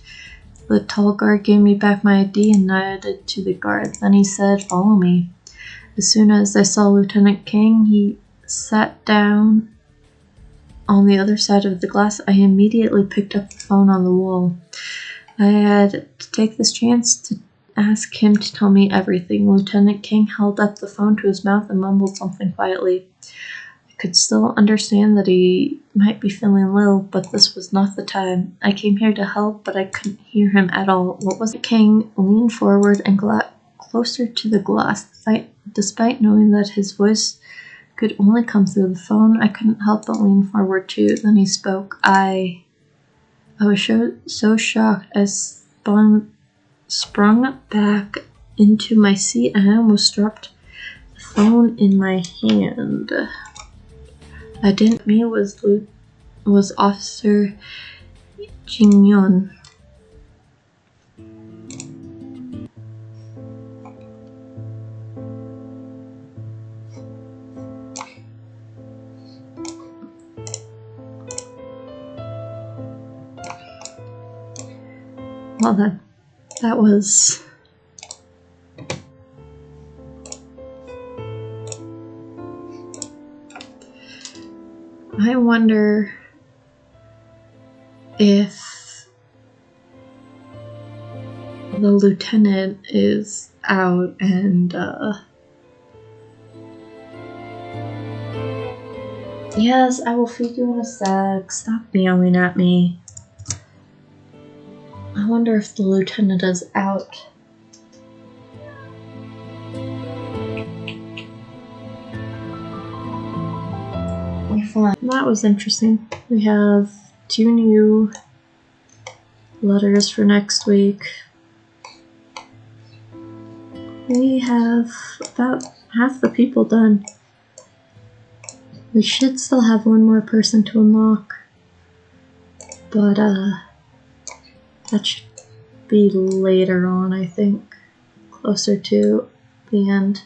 The tall guard gave me back my ID and nodded to the guard. Then he said, "Follow me." As soon as I saw Lieutenant King, he sat down on the other side of the glass. I immediately picked up the phone on the wall. I had to take this chance to ask him to tell me everything. Lieutenant King held up the phone to his mouth and mumbled something quietly. I could still understand that he might be feeling low, but this was not the time. I came here to help, but I couldn't hear him at all. What was it? King leaned forward and closer to the glass. Despite knowing that his voice could only come through the phone, I couldn't help but lean forward too. Then he spoke. I was so shocked. I sprung back into my seat and I almost dropped the phone in my hand. Me was was Officer Jingyeon. Well then, that was I wonder if the lieutenant is out and yes, I will feed you in a sec. Stop meowing at me. I wonder if the lieutenant is out. We're fine. That was interesting. We have 2 new letters for next week. We have about half the people done. We should still have 1 more person to unlock, but that should be later on, I think, closer to the end.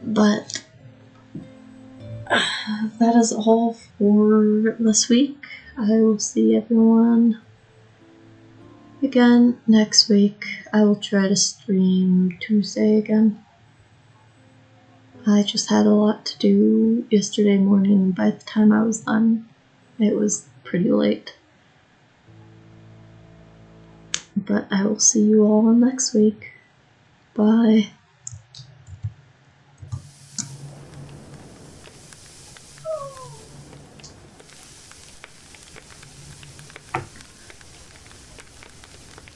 But that is all for this week. I will see everyone again next week. I will try to stream Tuesday again. I just had a lot to do yesterday morning. By the time I was done, it was pretty late. But I will see you all next week. Bye.